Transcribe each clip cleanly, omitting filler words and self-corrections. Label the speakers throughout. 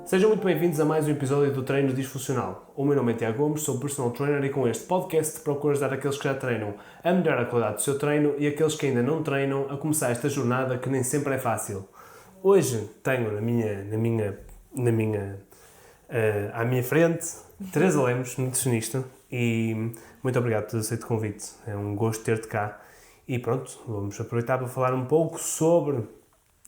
Speaker 1: Sejam muito bem-vindos a mais um episódio do Treino Disfuncional. O meu nome é Tiago Gomes, sou personal trainer e com este podcast procuro ajudar aqueles que já treinam a melhorar a qualidade do seu treino e aqueles que ainda não treinam a começar esta jornada que nem sempre é fácil. Hoje tenho à minha frente Teresa Lemos, nutricionista, e muito obrigado por ter aceito o convite. É um gosto ter-te cá. E pronto, vamos aproveitar para falar um pouco sobre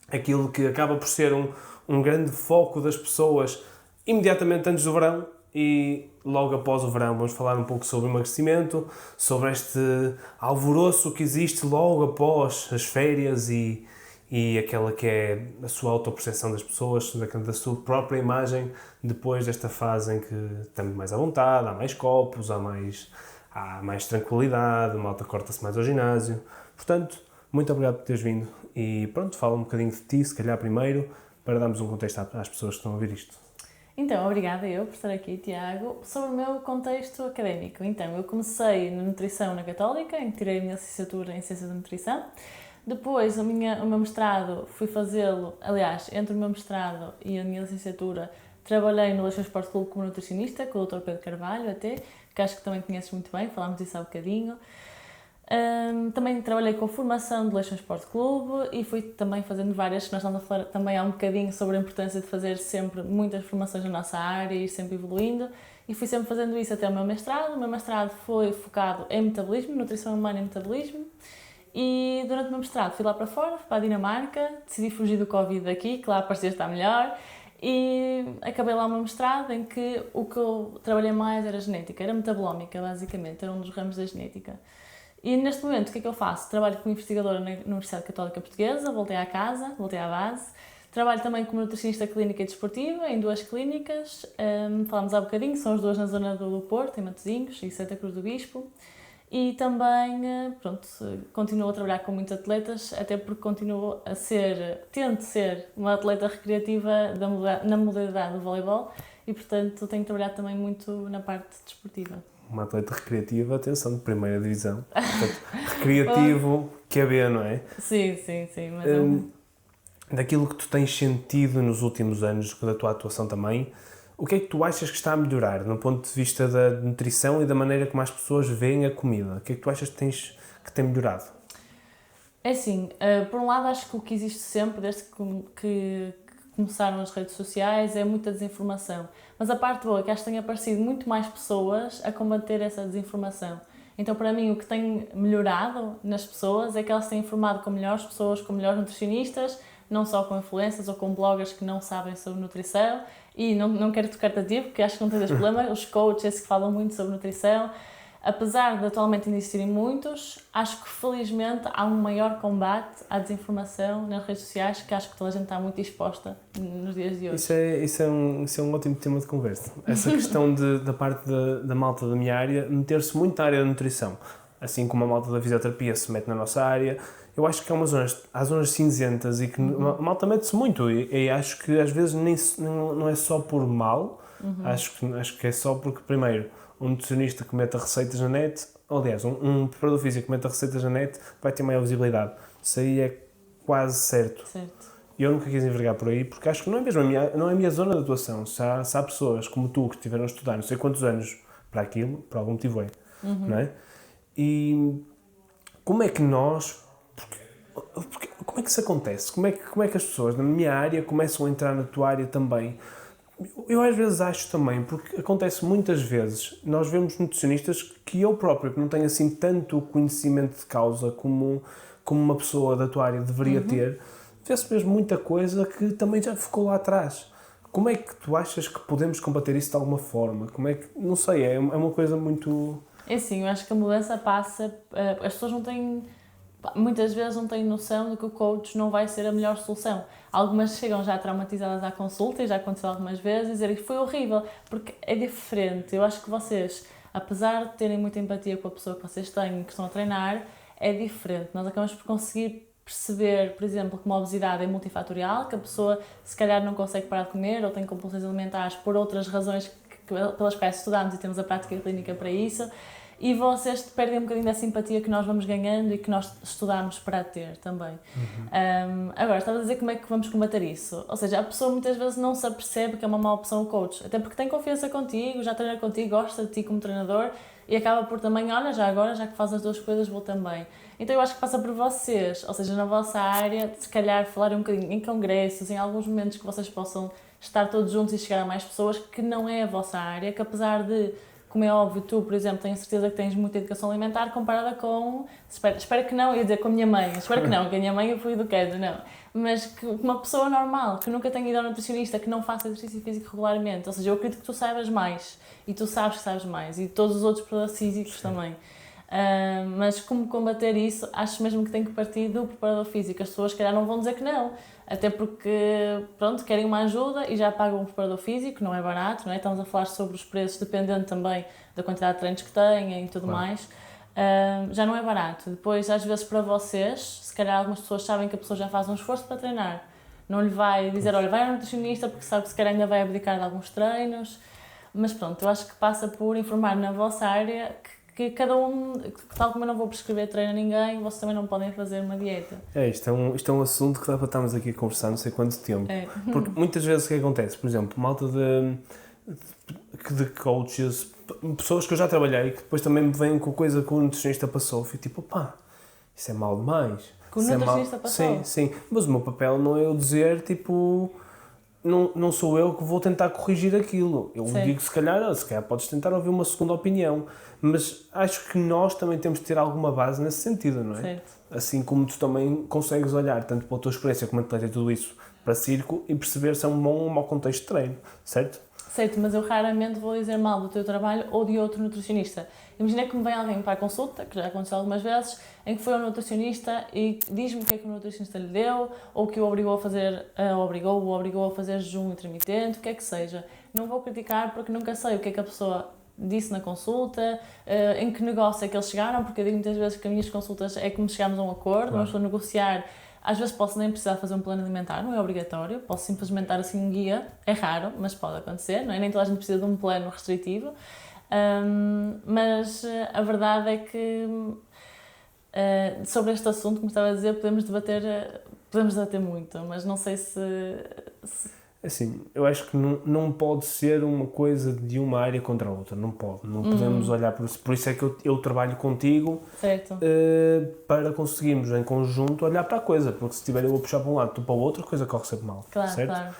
Speaker 1: aquilo que acaba por ser um grande foco das pessoas imediatamente antes do verão e logo após o verão. Vamos falar um pouco sobre emagrecimento, sobre este alvoroço que existe logo após as férias e aquela que é a sua autoperceção das pessoas, da sua própria imagem depois desta fase em que estamos mais à vontade, há mais copos, há mais tranquilidade, a malta corta-se mais ao ginásio. Portanto, muito obrigado por teres vindo e pronto, fala um bocadinho de ti, se calhar primeiro, para darmos um contexto às pessoas que estão a ouvir isto.
Speaker 2: Então, obrigada eu por estar aqui, Tiago. Sobre o meu contexto académico, então, eu comecei na nutrição na Católica, em que tirei a minha licenciatura em Ciências da Nutrição. Depois, o meu mestrado, fui fazê-lo, aliás, entre o meu mestrado e a minha licenciatura, trabalhei no Leixões Sport Clube como nutricionista, com o Dr. Pedro Carvalho até, que acho que também conheces muito bem, falámos disso há bocadinho. Também trabalhei com formação de Leixões Sport Clube e fui também fazendo várias, que nós estamos a falar também há um bocadinho sobre a importância de fazer sempre muitas formações na nossa área e ir sempre evoluindo, e fui sempre fazendo isso até o meu mestrado. O meu mestrado foi focado em metabolismo, nutrição humana e metabolismo, e durante o meu mestrado fui lá para fora, fui para a Dinamarca, decidi fugir do Covid daqui, que lá parecia estar melhor, e acabei lá o meu mestrado em que o que eu trabalhei mais era genética, era metabolómica basicamente, era um dos ramos da genética. E neste momento, o que é que eu faço? Trabalho como investigadora na Universidade Católica Portuguesa, voltei à casa, voltei à base. Trabalho também como nutricionista clínica e desportiva, em 2 clínicas. Falámos há bocadinho, são as 2 na zona do Porto, em Matosinhos e Santa Cruz do Bispo. E também, continuo a trabalhar com muitos atletas, até porque tento ser uma atleta recreativa na modalidade do voleibol e, portanto, tenho trabalhado também muito na parte desportiva.
Speaker 1: Uma atleta recreativa, atenção, de primeira divisão. Portanto, recreativo, QB, não é?
Speaker 2: Sim. Mas
Speaker 1: daquilo que tu tens sentido nos últimos anos, da tua atuação também, o que é que tu achas que está a melhorar, no ponto de vista da nutrição e da maneira como as pessoas veem a comida? O que é que tu achas que tem melhorado?
Speaker 2: é assim, por um lado acho que o que existe sempre, desde que começaram as redes sociais, é muita desinformação. Mas a parte boa é que acho que têm aparecido muito mais pessoas a combater essa desinformação. Então, para mim, o que tem melhorado nas pessoas é que elas têm informado com melhores pessoas, com melhores nutricionistas, não só com influencers ou com bloggers que não sabem sobre nutrição. E não quero tocar-te a ti, porque acho que não tens esse problema. Os coaches que falam muito sobre nutrição, apesar de atualmente ainda existirem muitos, acho que felizmente há um maior combate à desinformação nas redes sociais, que acho que toda a gente está muito exposta nos dias de hoje.
Speaker 1: Isso é um ótimo tema de conversa. Essa questão da parte da malta da minha área, meter-se muito na área da nutrição, assim como a malta da fisioterapia se mete na nossa área. Eu acho que há zonas cinzentas e que a malta mete-se muito e acho que às vezes não é só por mal, acho que é só porque, primeiro, um nutricionista que meta receitas na net, aliás, um preparador físico que meta receitas na net vai ter maior visibilidade. Isso aí é quase certo. E eu nunca quis envergar por aí, porque acho que não é a minha zona de atuação. Se há pessoas como tu que estiveram a estudar não sei quantos anos para aquilo, por algum motivo é, não é? E como é que como é que isso acontece? Como é que as pessoas na minha área começam a entrar na tua área também? Eu às vezes acho também, porque acontece muitas vezes, nós vemos nutricionistas que eu próprio, que não tenho assim tanto conhecimento de causa como uma pessoa da tua área deveria ter, vê-se mesmo muita coisa que também já ficou lá atrás. Como é que tu achas que podemos combater isso de alguma forma? Não sei, é uma coisa muito...
Speaker 2: É assim, eu acho que a mudança passa... As pessoas muitas vezes não têm noção de que o coach não vai ser a melhor solução. Algumas chegam já traumatizadas à consulta, e já aconteceu algumas vezes, e dizerem que foi horrível, porque é diferente. Eu acho que vocês, apesar de terem muita empatia com a pessoa que vocês têm e que estão a treinar, é diferente. Nós acabamos por conseguir perceber, por exemplo, que uma obesidade é multifatorial, que a pessoa se calhar não consegue parar de comer ou tem compulsões alimentares por outras razões pelas quais estudamos e temos a prática clínica para isso. e vocês perdem um bocadinho da simpatia que nós vamos ganhando e que nós estudamos para ter também. Agora, estava a dizer como é que vamos combater isso. Ou seja, a pessoa muitas vezes não se apercebe que é uma má opção o coach, até porque tem confiança contigo, já treina contigo, gosta de ti como treinador e acaba por também, olha, já agora, já que faz as duas coisas, vou também. Então eu acho que passa por vocês, ou seja, na vossa área, se calhar falarem um bocadinho em congressos, em alguns momentos que vocês possam estar todos juntos e chegar a mais pessoas, que não é a vossa área, que apesar de, como é óbvio, tu, por exemplo, tenho certeza que tens muita educação alimentar comparada com, espero que não, eu ia dizer com a minha mãe, espero que não, que a minha mãe eu fui educada, não, mas que uma pessoa normal, que nunca tenha ido ao nutricionista, que não faça exercício físico regularmente, ou seja, eu acredito que tu saibas mais, e tu sabes que sabes mais, e todos os outros problemas físicos também. Mas como combater isso, acho mesmo que tem que partir do preparador físico. As pessoas, se calhar, não vão dizer que não, até porque, pronto, querem uma ajuda e já pagam um preparador físico, não é barato, não é? Estamos a falar sobre os preços, dependendo também da quantidade de treinos que têm e tudo mais. Já não é barato. Depois, às vezes, para vocês, se calhar algumas pessoas sabem que a pessoa já faz um esforço para treinar. Não lhe vai dizer, olha, vai ao nutricionista, porque sabe que se calhar ainda vai abdicar de alguns treinos. Mas pronto, eu acho que passa por informar na vossa área que cada um, tal como eu não vou prescrever treino a ninguém, vocês também não podem fazer uma dieta.
Speaker 1: Isto é um assunto que dá para estarmos aqui a conversar não sei quanto tempo. Porque muitas vezes o que acontece, por exemplo, malta de coaches, pessoas que eu já trabalhei, que depois também me vêm com coisa que o nutricionista passou, fico tipo, pá, isso é mal demais.
Speaker 2: Que o nutricionista passou?
Speaker 1: Sim, mas o meu papel não é eu dizer, tipo... Não sou eu que vou tentar corrigir aquilo. Eu digo, se calhar podes tentar ouvir uma segunda opinião. Mas acho que nós também temos de ter alguma base nesse sentido, não é?
Speaker 2: Certo.
Speaker 1: Assim como tu também consegues olhar, tanto pela tua experiência como atleta e tudo isso, para circo e perceber se é um bom ou um mau contexto de treino, certo?
Speaker 2: Certo, mas eu raramente vou dizer mal do teu trabalho ou de outro nutricionista. Imagina que me vem alguém para a consulta, que já aconteceu algumas vezes, em que foi ao nutricionista e diz-me o que é que o nutricionista lhe deu, ou que o obrigou a fazer, obrigou a fazer jejum intermitente, o que é que seja. Não vou criticar porque nunca sei o que é que a pessoa disse na consulta, em que negócio é que eles chegaram, porque eu digo muitas vezes que as minhas consultas é como chegarmos a um acordo, vamos negociar. Às vezes posso nem precisar fazer um plano alimentar, não é obrigatório, posso simplesmente dar assim um guia, é raro, mas pode acontecer, não é? Nem toda a gente precisa de um plano restritivo, mas a verdade é que sobre este assunto, como estava a dizer, podemos debater muito, mas não sei se...
Speaker 1: Assim, eu acho que não pode ser uma coisa de uma área contra a outra, não pode, não podemos olhar por isso. Por isso é que eu trabalho contigo,
Speaker 2: certo.
Speaker 1: para conseguirmos em conjunto olhar para a coisa, porque se estiver eu a puxar para um lado, tu para o outro, a coisa corre sempre mal,
Speaker 2: Claro,
Speaker 1: certo?
Speaker 2: claro.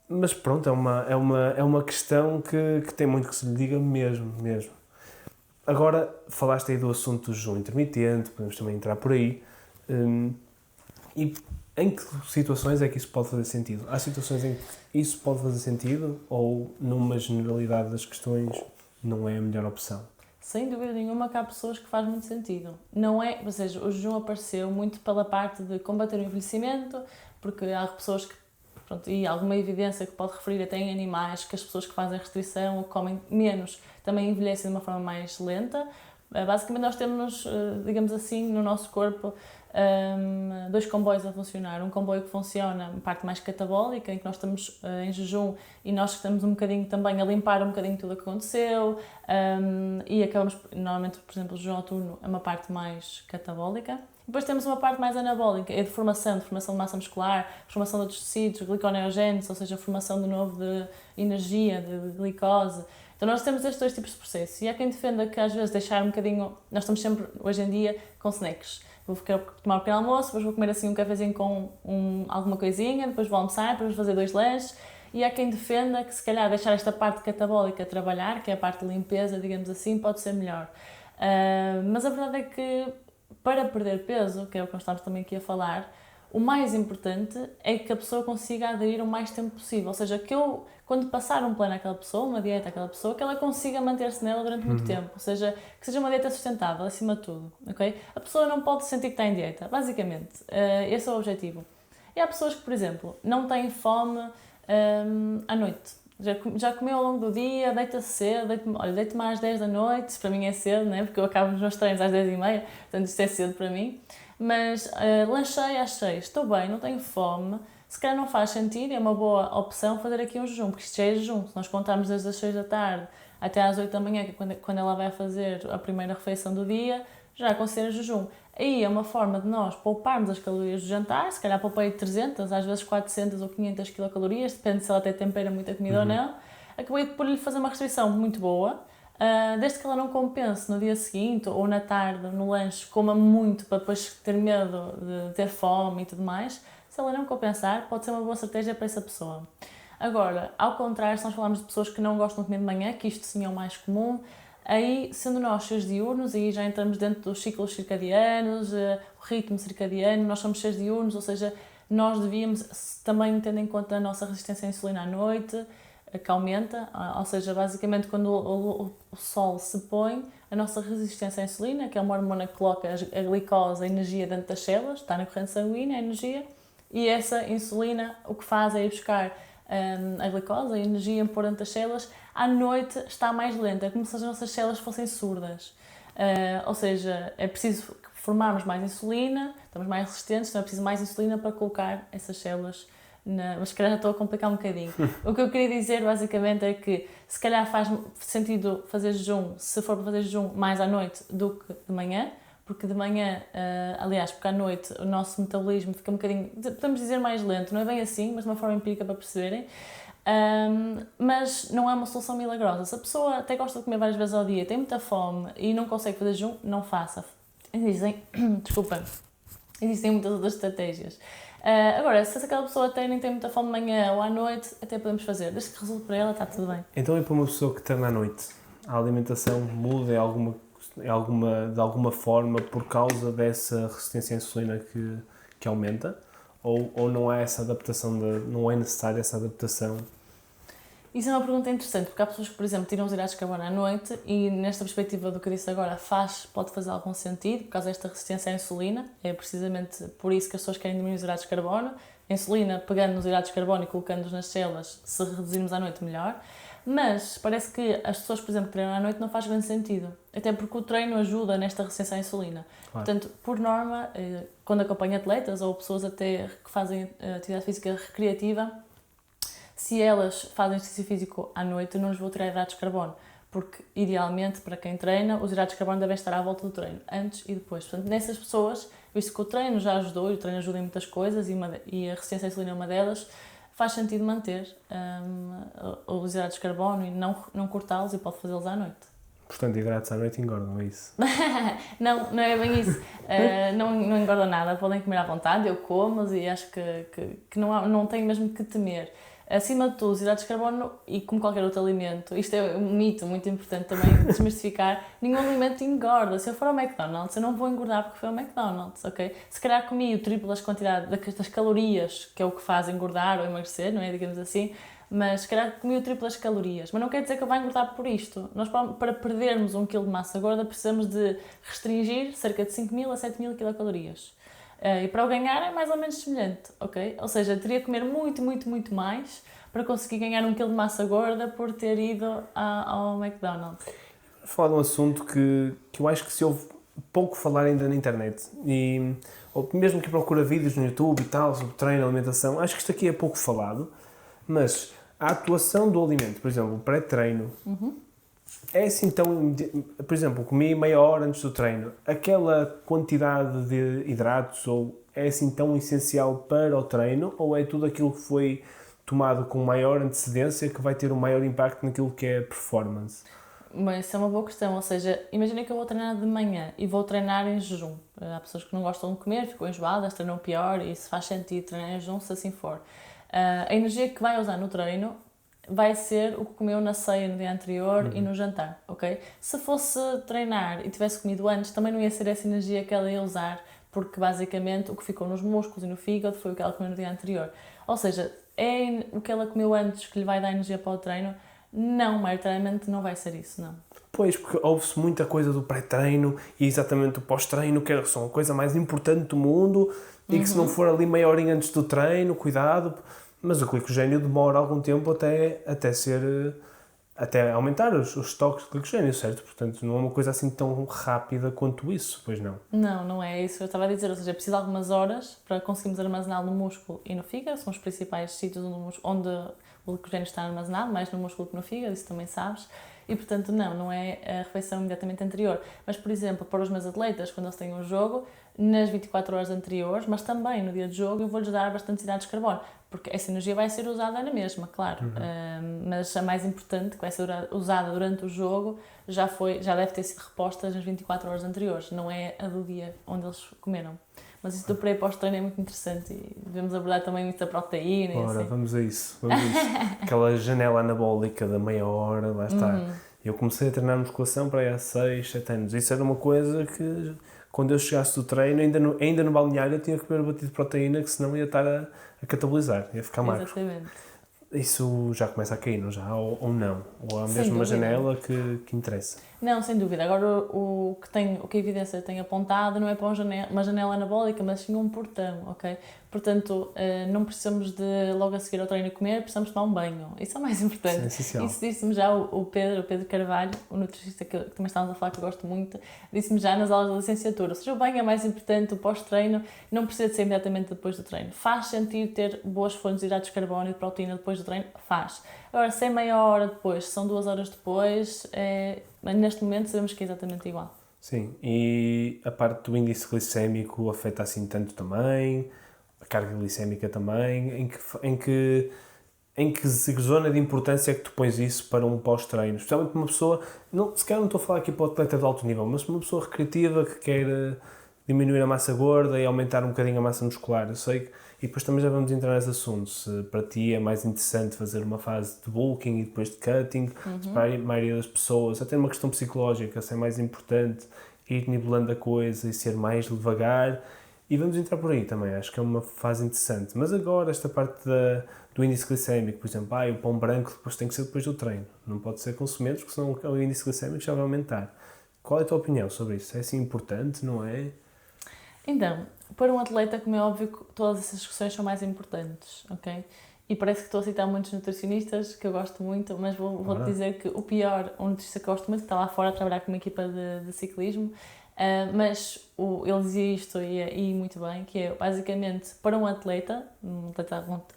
Speaker 1: Mas pronto, é uma questão que tem muito que se lhe diga mesmo. Agora, falaste aí do assunto do jejum intermitente, podemos também entrar por aí, e em que situações é que isso pode fazer sentido? Há situações em que isso pode fazer sentido ou, numa generalidade das questões, não é a melhor opção?
Speaker 2: Sem dúvida nenhuma que há pessoas que faz muito sentido. Não é, ou seja, o jejum apareceu muito pela parte de combater o envelhecimento, porque há pessoas que, pronto, e alguma evidência que pode referir até em animais, que as pessoas que fazem restrição ou que comem menos também envelhecem de uma forma mais lenta. Basicamente nós temos, digamos assim, no nosso corpo, dois comboios a funcionar. Um comboio que funciona na parte mais catabólica, em que nós estamos em jejum e nós estamos um bocadinho também a limpar um bocadinho tudo o que aconteceu, e acabamos, normalmente, por exemplo, o jejum noturno é uma parte mais catabólica. Depois temos uma parte mais anabólica, é de formação de massa muscular, formação de outros tecidos, gliconeogênese, ou seja, formação de novo de energia, de glicose. Então nós temos estes dois tipos de processos e há quem defenda que às vezes deixar um bocadinho, nós estamos sempre hoje em dia com snacks, vou tomar um pequeno almoço, depois vou comer assim um cafezinho com alguma coisinha, depois vou almoçar, depois vou fazer 2 lanches, e há quem defenda que se calhar deixar esta parte catabólica trabalhar, que é a parte de limpeza, digamos assim, pode ser melhor. Mas a verdade é que para perder peso, que é o que nós estamos também aqui a falar, o mais importante é que a pessoa consiga aderir o mais tempo possível, ou seja, que eu, quando passar um plano àquela pessoa, uma dieta àquela pessoa, que ela consiga manter-se nela durante muito tempo, ou seja, que seja uma dieta sustentável, acima de tudo, ok? A pessoa não pode sentir que está em dieta, basicamente, esse é o objetivo. E há pessoas que, por exemplo, não têm fome à noite, já comeu ao longo do dia, deita-se cedo, deito-me às 10 da noite, para mim é cedo, né? Porque eu acabo os meus treinos às 10h30, portanto isto é cedo para mim. Mas lanchei às 6, estou bem, não tenho fome, se calhar não faz sentido, é uma boa opção fazer aqui um jejum, porque isto já é jejum, se nós contarmos desde as 6 da tarde até às 8 da manhã, que é quando ela vai fazer a primeira refeição do dia, já considera jejum. Aí é uma forma de nós pouparmos as calorias do jantar, se calhar poupei 300, às vezes 400 ou 500 quilocalorias, depende se ela até tempera muita comida ou não. Acabei por lhe fazer uma restrição muito boa, desde que ela não compense no dia seguinte ou na tarde, no lanche, coma muito para depois ter medo de ter fome e tudo mais. Se ela não compensar, pode ser uma boa estratégia para essa pessoa. Agora, ao contrário, se nós falarmos de pessoas que não gostam de comer de manhã, que isto sim é o mais comum, aí, sendo nós seres diurnos, aí já entramos dentro dos ciclos circadianos, o ritmo circadiano, nós somos seres diurnos, ou seja, nós devíamos também ter em conta a nossa resistência à insulina à noite, que aumenta, ou seja, basicamente quando o sol se põe, a nossa resistência à insulina, que é uma hormona que coloca a glicose, a energia dentro das células, está na corrente sanguínea, a energia, e essa insulina o que faz é ir buscar a glicose, a energia por dentro das células, à noite está mais lenta, é como se as nossas células fossem surdas. Ou seja, é preciso formarmos mais insulina, estamos mais resistentes, então é preciso mais insulina para colocar essas células mas se calhar já estou a complicar um bocadinho. O que eu queria dizer basicamente é que se calhar faz sentido fazer jejum, se for para fazer jejum, mais à noite do que de manhã, porque de manhã, aliás, porque à noite o nosso metabolismo fica um bocadinho, podemos dizer mais lento, não é bem assim, mas de uma forma empírica para perceberem. Mas não é uma solução milagrosa. Se a pessoa até gosta de comer várias vezes ao dia, tem muita fome e não consegue fazer jejum, não faça. Existem muitas outras estratégias. Agora, se aquela pessoa até nem tem muita fome de manhã ou à noite, até podemos fazer. Desde que resulte para ela, está tudo bem.
Speaker 1: Então é para uma pessoa que treina à noite, a alimentação muda de alguma forma por causa dessa resistência à insulina que aumenta? Ou não há essa adaptação, não é necessária essa adaptação?
Speaker 2: Isso é uma pergunta interessante, porque há pessoas que, por exemplo, tiram os hidratos de carbono à noite e, nesta perspectiva do que eu disse agora, pode fazer algum sentido, por causa desta resistência à insulina. É precisamente por isso que as pessoas querem diminuir os hidratos de carbono. A insulina, pegando nos hidratos de carbono e colocando-os nas células, se reduzirmos à noite, melhor. Mas parece que as pessoas, por exemplo, que treinam à noite não faz grande sentido. Até porque o treino ajuda nesta resistência à insulina. Claro. Portanto, por norma, quando acompanho atletas ou pessoas até que fazem atividade física recreativa, se elas fazem exercício físico à noite, eu não lhes vou tirar hidratos de carbono, porque, idealmente, para quem treina, os hidratos de carbono devem estar à volta do treino, antes e depois. Portanto, nessas pessoas, visto que o treino já ajudou, e o treino ajuda em muitas coisas, e a resistência à insulina é uma delas, faz sentido manter os hidratos de carbono e não cortá-los, e pode fazê-los à noite.
Speaker 1: Portanto, hidratos à noite engordam, é isso?
Speaker 2: Não é bem isso. Não engordam nada, podem comer à vontade, eu como e acho que não tem mesmo que temer. Acima de tudo, os hidratos de carbono, e como qualquer outro alimento, isto é um mito muito importante também desmistificar, nenhum alimento engorda. Se eu for ao McDonald's, eu não vou engordar porque foi ao McDonald's, ok? Se calhar comi o triplo das quantidades, das calorias, que é o que faz engordar ou emagrecer, não é? Digamos assim, mas se calhar comi o triplo das calorias. Mas não quer dizer que eu vá engordar por isto. Nós, para perdermos 1 kg de massa gorda, precisamos de restringir cerca de 5.000 a 7.000 quilocalorias. E para o ganhar é mais ou menos semelhante, ok? Ou seja, teria que comer muito, muito, muito mais para conseguir ganhar 1 kg de massa gorda por ter ido ao McDonald's.
Speaker 1: Vamos falar de um assunto que eu acho que se ouve pouco falar ainda na internet, ou mesmo que procura vídeos no YouTube e tal, sobre treino, alimentação, acho que isto aqui é pouco falado, mas a atuação do alimento, por exemplo, o pré-treino, é assim tão... Por exemplo, comi meia hora antes do treino, aquela quantidade de hidratos ou é assim tão essencial para o treino, ou é tudo aquilo que foi tomado com maior antecedência que vai ter um maior impacto naquilo que é a performance?
Speaker 2: Mas isso é uma boa questão, ou seja, imagina que eu vou treinar de manhã e vou treinar em jejum. Há pessoas que não gostam de comer, ficam enjoadas, treinam pior e se faz sentido treinar em jejum, se assim for. A energia que vai usar no treino vai ser o que comeu na ceia no dia anterior e no jantar, ok? Se fosse treinar e tivesse comido antes, também não ia ser essa energia que ela ia usar, porque basicamente o que ficou nos músculos e no fígado foi o que ela comeu no dia anterior. Ou seja, é o que ela comeu antes que lhe vai dar energia para o treino? Não, maioritariamente não vai ser isso, não.
Speaker 1: Pois, porque ouve-se muita coisa do pré-treino e exatamente o pós-treino, que são a coisa mais importante do mundo, e que se não for ali meia horinha antes do treino, cuidado, mas o glicogénio demora algum tempo até ser até aumentar os estoques de glicogênio, certo? Portanto, não é uma coisa assim tão rápida quanto isso, pois não?
Speaker 2: Não, não é isso que eu estava a dizer. Ou seja, é preciso de algumas horas para conseguirmos armazená-lo no músculo e no fígado. São os principais sítios onde o glicogênio está armazenado, mais no músculo que no fígado, isso também sabes. E, portanto, não é a refeição imediatamente anterior. Mas, por exemplo, para os meus atletas, quando eles têm um jogo, nas 24 horas anteriores, mas também no dia de jogo, eu vou-lhes dar bastante hidratos de carbono. Porque essa energia vai ser usada na mesma, claro. Mas a mais importante, que vai ser usada durante o jogo, já deve ter sido reposta nas 24 horas anteriores. Não é a do dia onde eles comeram. Mas isso do pré e pós-treino é muito interessante e devemos abordar também muito a proteína.
Speaker 1: Ora,
Speaker 2: assim.
Speaker 1: vamos a isso. Aquela janela anabólica da meia hora, lá está. Eu comecei a treinar musculação para aí há 6, 7 anos. Isso era uma coisa que, quando eu chegasse do treino, ainda no balneário, eu tinha que comer um batido de proteína, que senão ia estar a catabolizar, ia ficar magro.
Speaker 2: Exatamente.
Speaker 1: Isso já começa a cair, não já? Ou não? Ou há
Speaker 2: Sem
Speaker 1: mesmo uma
Speaker 2: dúvida.
Speaker 1: janela que interessa?
Speaker 2: Não, sem dúvida. Agora, o que a evidência tem apontado não é para uma janela anabólica, mas sim um portão, ok? Portanto, não precisamos de logo a seguir ao treino comer, precisamos tomar um banho. Isso é o mais importante.
Speaker 1: Isso é essencial.
Speaker 2: Isso disse-me já o Pedro Carvalho, o nutricionista que também estávamos a falar, que eu gosto muito, disse-me já nas aulas da licenciatura. Ou seja, o banho é mais importante, o pós-treino não precisa de ser imediatamente depois do treino. Faz sentido ter boas fontes de hidratos de carbono e de proteína depois do treino? Faz. Agora, se é meia hora depois, se são 2 horas depois, neste momento sabemos que é exatamente igual.
Speaker 1: Sim, e a parte do índice glicémico afeta assim tanto também, a carga glicémica também, em que zona de importância é que tu pões isso para um pós-treino? Especialmente para uma pessoa, se calhar não estou a falar aqui para o atleta de alto nível, mas para uma pessoa recreativa que quer diminuir a massa gorda e aumentar um bocadinho a massa muscular. Eu sei que, e depois também já vamos entrar nesse assunto, se para ti é mais interessante fazer uma fase de bulking e depois de cutting, se para a maioria das pessoas, até uma questão psicológica, se é mais importante ir nivelando a coisa e ser mais devagar. E vamos entrar por aí também, acho que é uma fase interessante. Mas agora, esta parte do índice glicémico, por exemplo, o pão branco depois tem que ser depois do treino. Não pode ser consumido, porque senão o índice glicémico já vai aumentar. Qual é a tua opinião sobre isso? É assim importante, não é?
Speaker 2: Então, para um atleta, como é óbvio, que todas essas discussões são mais importantes, ok? E parece que estou a citar muitos nutricionistas que eu gosto muito, mas vou-te dizer que um nutricionista que eu gosto muito, que está lá fora a trabalhar com uma equipa de ciclismo, mas ele dizia isto e muito bem, que é basicamente para um atleta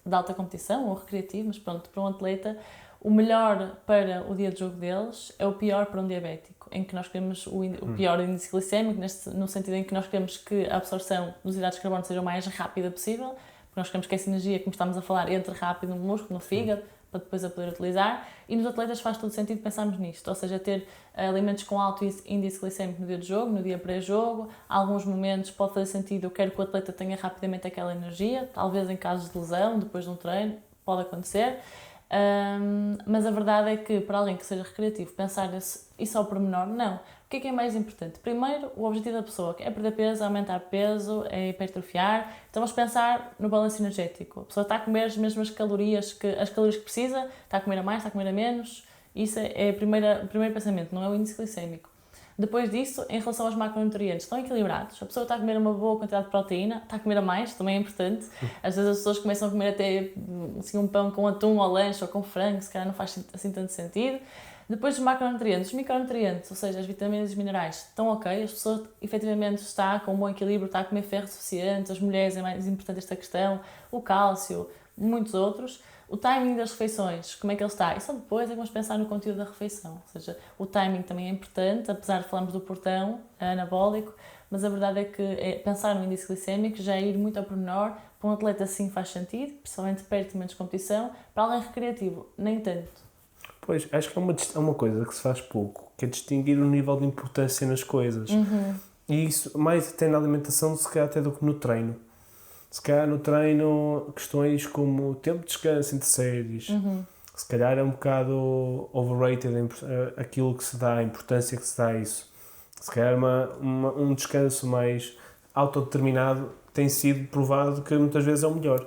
Speaker 2: de alta competição ou recreativo, mas pronto, para um atleta, o melhor para o dia de jogo deles é o pior para um diabético, em que nós queremos o pior índice glicémico, no sentido em que nós queremos que a absorção dos hidratos de carbono seja o mais rápida possível, porque nós queremos que essa energia, como estamos a falar, entre rápido no músculo, no fígado, para depois a poder utilizar, e nos atletas faz todo sentido pensarmos nisto, ou seja, ter alimentos com alto índice glicémico no dia de jogo, no dia pré-jogo. Alguns momentos pode fazer sentido, eu quero que o atleta tenha rapidamente aquela energia, talvez em casos de lesão, depois de um treino, pode acontecer. Mas a verdade é que, para alguém que seja recreativo, pensar isso ao pormenor, não. O que é mais importante? Primeiro, o objetivo da pessoa, que é perder peso, aumentar peso, é hipertrofiar. Então vamos pensar no balanço energético. A pessoa está a comer as mesmas calorias que precisa, está a comer a mais, está a comer a menos. Isso é o primeiro pensamento, não é o índice glicémico. Depois disso, em relação aos macronutrientes, estão equilibrados. A pessoa está a comer uma boa quantidade de proteína, está a comer a mais, também é importante. Às vezes as pessoas começam a comer até assim, um pão com atum ao lanche ou com frango, se calhar não faz assim tanto sentido. Depois dos macronutrientes, os micronutrientes, ou seja, as vitaminas e os minerais, estão ok, as pessoas efetivamente estão com um bom equilíbrio, está a comer ferro suficiente, as mulheres é mais importante esta questão, o cálcio, muitos outros. O timing das refeições, como é que ele está? E só depois é que vamos pensar no conteúdo da refeição. Ou seja, o timing também é importante, apesar de falarmos do portão anabólico, mas a verdade é que pensar no índice glicémico já é ir muito ao pormenor. Para um atleta sim faz sentido, principalmente perto de momentos de competição. Para alguém recreativo, nem tanto.
Speaker 1: Pois, acho que é uma coisa que se faz pouco, que é distinguir o nível de importância nas coisas. E isso, mais até na alimentação, se calhar até do que no treino. Se calhar no treino, questões como tempo de descanso entre séries, se calhar é um bocado overrated aquilo que se dá, a importância que se dá a isso. Se calhar um descanso mais autodeterminado tem sido provado que muitas vezes é o melhor.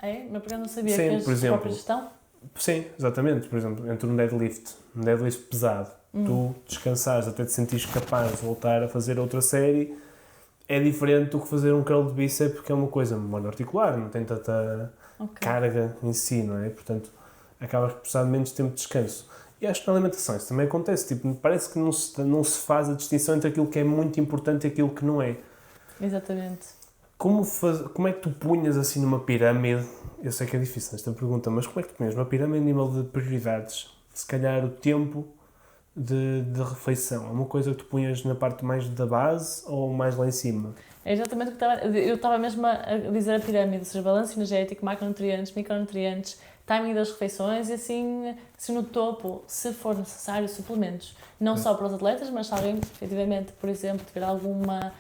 Speaker 2: É? Mas porque eu não sabia
Speaker 1: Sim,
Speaker 2: que as
Speaker 1: por exemplo,
Speaker 2: próprias estão?
Speaker 1: Sim, exatamente. Por exemplo, entre um deadlift pesado, tu descansares até te sentires capaz de voltar a fazer outra série, é diferente do que fazer um curl de bíceps, porque é uma coisa monoarticular, não tem tanta carga em si, não é? Portanto, acabas por precisar de menos tempo de descanso. E acho que na alimentação isso também acontece. Tipo, parece que não se faz a distinção entre aquilo que é muito importante e aquilo que não é.
Speaker 2: Exatamente.
Speaker 1: Como é que tu punhas assim numa pirâmide? Eu sei que é difícil esta pergunta, mas como é que tu punhas numa pirâmide a nível de prioridades? Se calhar o tempo de refeição. É uma coisa que tu punhas na parte mais da base ou mais lá em cima?
Speaker 2: É exatamente o que eu estava mesmo a dizer a pirâmide, ou seja, balanço energético, macronutrientes, micronutrientes, timing das refeições e assim no topo, se for necessário, suplementos. Não só para os atletas, mas se alguém, efetivamente, por exemplo, tiver alguma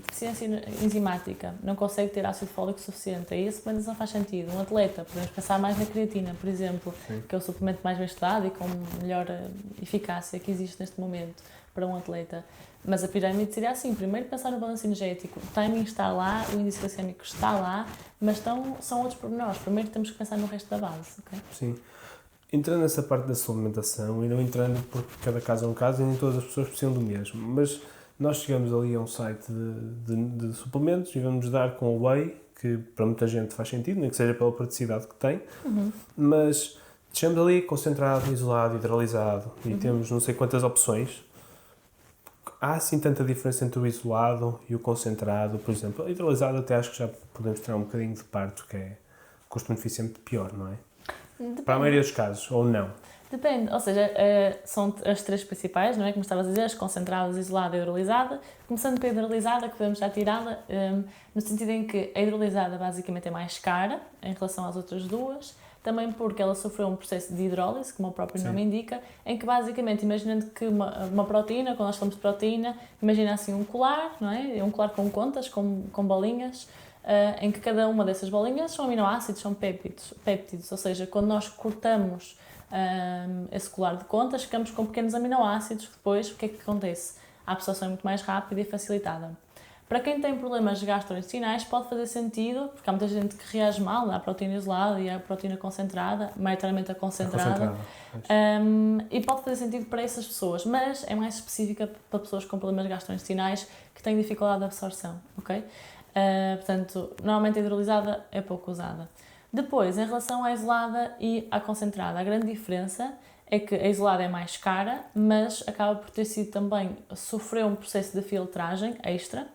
Speaker 2: deficiência enzimática, não consegue ter ácido fólico suficiente, aí a suplementação faz sentido. Um atleta, podemos pensar mais na creatina, por exemplo,
Speaker 1: Sim.
Speaker 2: que é o suplemento mais bem estudado e com melhor eficácia que existe neste momento para um atleta. Mas a pirâmide seria assim, primeiro pensar no balanço energético, o timing está lá, o índice glicémico está lá, mas são outros pormenores. Primeiro temos que pensar no resto da base, ok?
Speaker 1: Sim. Entrando nessa parte da suplementação e não entrando porque cada caso é um caso e nem todas as pessoas precisam do mesmo, mas nós chegamos ali a um site de suplementos e vamos dar com o whey, que para muita gente faz sentido, nem que seja pela praticidade que tem, mas deixamos ali concentrado, isolado, hidrolisado e temos não sei quantas opções. Há assim tanta diferença entre o isolado e o concentrado, por exemplo. O hidrolisado até acho que já podemos tirar um bocadinho de parte, que é custo-benefício muito pior, não é?
Speaker 2: Depende.
Speaker 1: Para a maioria dos casos, ou não.
Speaker 2: Depende, ou seja, são as três principais, não é? Como estavas a dizer, as concentradas, isolada e hidrolisada. Começando pela hidrolisada, que podemos já tirá-la, no sentido em que a hidrolisada basicamente é mais cara em relação às outras duas, também porque ela sofreu um processo de hidrólise, como o próprio nome indica, em que basicamente, imaginando que uma proteína, quando nós falamos de proteína, imagina assim um colar, não é? É um colar com contas, com bolinhas, em que cada uma dessas bolinhas são aminoácidos, são péptidos, ou seja, quando nós cortamos esse colar de contas, ficamos com pequenos aminoácidos, que depois o que é que acontece? A absorção é muito mais rápida e facilitada. Para quem tem problemas gastrointestinais pode fazer sentido, porque há muita gente que reage mal à proteína isolada e à proteína concentrada, maioritariamente a concentrada. E pode fazer sentido para essas pessoas, mas é mais específica para pessoas com problemas gastrointestinais que têm dificuldade de absorção, ok? Portanto, normalmente a hidrolisada é pouco usada. Depois, em relação à isolada e à concentrada, a grande diferença é que a isolada é mais cara, mas acaba por ter sido também, sofreu um processo de filtragem extra,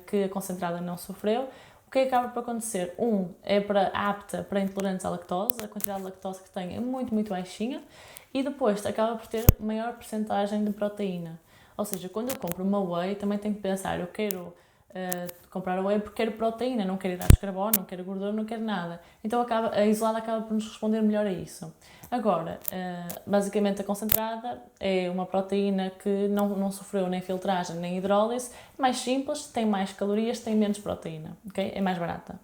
Speaker 2: que a concentrada não sofreu. O que acaba por acontecer? É apta para intolerantes à lactose, a quantidade de lactose que tem é muito, muito baixinha, e depois acaba por ter maior percentagem de proteína. Ou seja, quando eu compro uma whey, também tenho que pensar, eu quero comprar whey porque quero proteína, não quero hidratos de carbono, não quero gordura, não quero nada. Então a isolada acaba por nos responder melhor a isso. Agora, basicamente a concentrada é uma proteína que não sofreu nem filtragem nem hidrólise, mais simples, tem mais calorias, tem menos proteína, ok? É mais barata.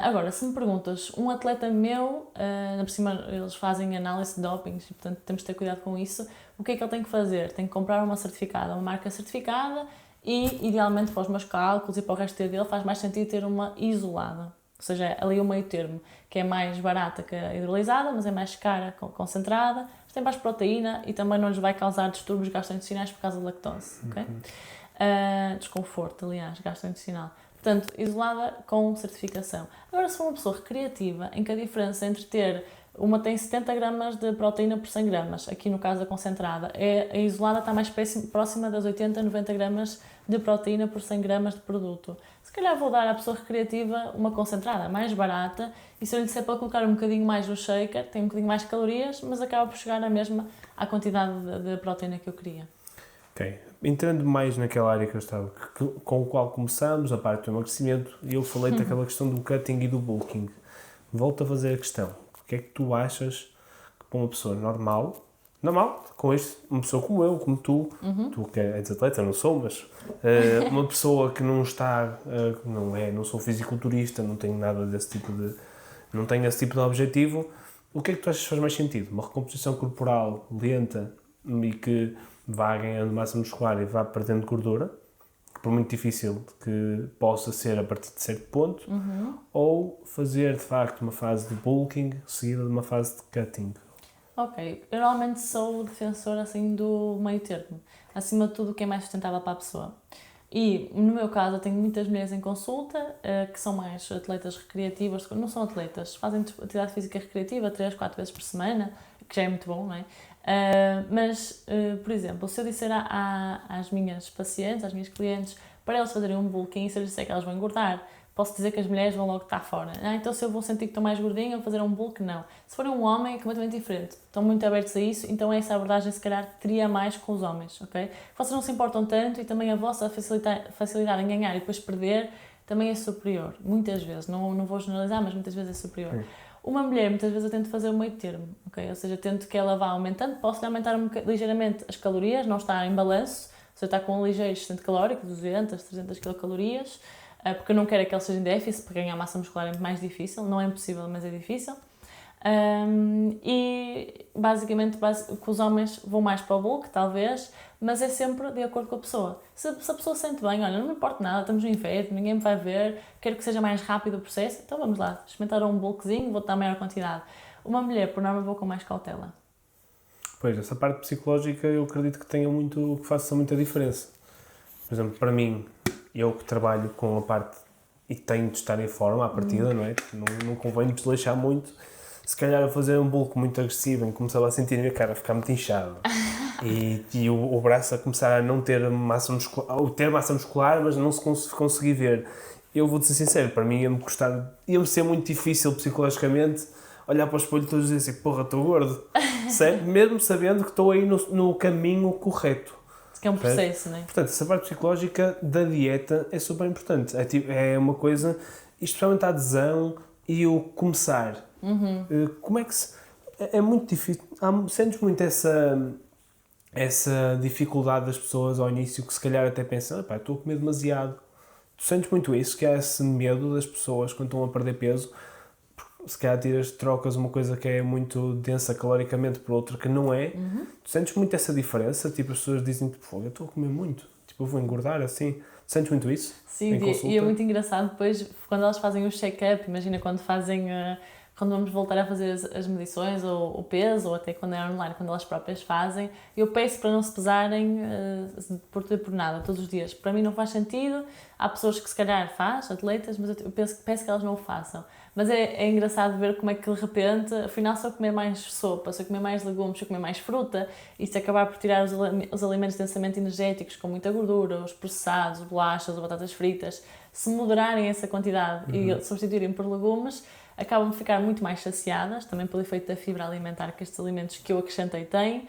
Speaker 2: Agora, se me perguntas, um atleta meu, por cima eles fazem análise de dopings, e, portanto temos de ter cuidado com isso, o que é que ele tem que fazer? Tem que comprar uma certificada, uma marca certificada e, idealmente, para os meus cálculos e para o resto dele, faz mais sentido ter uma isolada. Ou seja, ali o meio termo, que é mais barata que a hidrolisada, mas é mais cara, concentrada, mas tem mais proteína e também não lhes vai causar distúrbios gastrointestinais por causa da lactose, ok? Desconforto, aliás, gastrointestinal. Portanto, isolada com certificação. Agora, se for uma pessoa recreativa, em que a diferença entre ter uma tem 70 gramas de proteína por 100 gramas, aqui no caso da concentrada, a isolada está mais próxima das 80, 90 gramas de proteína por 100 gramas de produto. Se calhar vou dar à pessoa recreativa uma concentrada mais barata e se eu lhe disser para colocar um bocadinho mais no shaker, tem um bocadinho mais calorias, mas acaba por chegar à quantidade de proteína que eu queria.
Speaker 1: Ok. Entrando mais naquela área que eu estava, com o qual começamos, a parte do emagrecimento, e eu falei daquela questão do cutting e do bulking. Volto a fazer a questão. O que é que tu achas que para uma pessoa normal, com isto, uma pessoa como eu, como tu que és atleta, não sou, mas uma pessoa que não está, não sou fisiculturista, não tenho nada desse tipo não tenho esse tipo de objetivo, o que é que tu achas que faz mais sentido? Uma recomposição corporal lenta e que vá ganhando massa muscular e vá perdendo gordura, por muito difícil que possa ser a partir de certo ponto, ou fazer de facto uma fase de bulking seguida de uma fase de cutting?
Speaker 2: Ok, eu normalmente sou defensora assim do meio termo, acima de tudo o que é mais sustentável para a pessoa. E no meu caso eu tenho muitas mulheres em consulta que são mais atletas recreativas, não são atletas, fazem atividade física recreativa 3, 4 vezes por semana, que já é muito bom, não é? Mas, por exemplo, se eu disser às minhas pacientes, às minhas clientes, para elas fazerem um bulking, se eu disser que elas vão engordar, posso dizer que as mulheres vão logo estar fora. Então, se eu vou sentir que estou mais gordinha, vou fazer um bulk, não. Se for um homem, é completamente diferente. Estão muito abertos a isso, então essa abordagem, se calhar, teria mais com os homens, ok? Vocês não se importam tanto e também a vossa facilidade em ganhar e depois perder também é superior. Muitas vezes, não vou generalizar, mas muitas vezes é superior. Uma mulher, muitas vezes eu tento fazer o meio termo, ok? Ou seja, tento que ela vá aumentando, posso-lhe aumentar ligeiramente as calorias, não estar em balanço, ou seja, está com um ligeiro excedente calórico, 200, 300 kilocalorias, porque eu não quero que ele seja em déficit, porque ganhar massa muscular é mais difícil, não é impossível, mas é difícil. E basicamente que os homens vão mais para o bulk, talvez, mas é sempre de acordo com a pessoa. Se a pessoa sente bem, olha, não me importa nada, estamos no inverno, ninguém me vai ver, quero que seja mais rápido o processo, então vamos lá, experimentar um bulkzinho, vou dar maior quantidade. Uma mulher, por norma, vou com mais cautela.
Speaker 1: Pois, essa parte psicológica eu acredito que faça muita diferença. Por exemplo, para mim, eu que trabalho com a parte e tenho de estar em forma à partida, não é? Não convém desleixar muito. Se calhar a fazer um bulk muito agressivo, em que começava a sentir a minha cara a ficar muito inchado e o braço a começar a não ter massa muscular, ou ter massa muscular, mas não se conseguir ver. Eu vou-te ser sincero, para mim ia-me ser muito difícil psicologicamente olhar para o espelho todos e dizer assim, porra, estou gordo. Mesmo sabendo que estou aí no caminho correto.
Speaker 2: Que é um processo, não é?
Speaker 1: Portanto, essa parte psicológica da dieta é super importante. É uma coisa, especialmente a adesão e o começar. Como é que se... É muito difícil. Sentes muito essa dificuldade das pessoas ao início que se calhar até pensam, pá, estou a comer demasiado. Tu sentes muito isso, que há esse medo das pessoas quando estão a perder peso, se calhar trocas uma coisa que é muito densa caloricamente por outra que não é. Tu sentes muito essa diferença? Tipo, as pessoas dizem, pô, eu estou a comer muito, tipo, eu vou engordar assim. Tu sentes muito isso?
Speaker 2: Sim, e é muito engraçado depois, quando elas fazem o check-up, imagina quando vamos voltar a fazer as medições, ou o peso, ou até quando é online, quando elas próprias fazem, eu peço para não se pesarem por nada, todos os dias. Para mim não faz sentido, há pessoas que se calhar atletas, mas eu peço que elas não o façam. Mas é engraçado ver como é que de repente, afinal, se eu comer mais sopa, se eu comer mais legumes, se eu comer mais fruta, e se acabar por tirar os alimentos densamente energéticos com muita gordura, os processados, bolachas ou batatas fritas, se moderarem essa quantidade e substituírem por legumes, acabam de ficar muito mais saciadas, também pelo efeito da fibra alimentar que estes alimentos que eu acrescentei têm.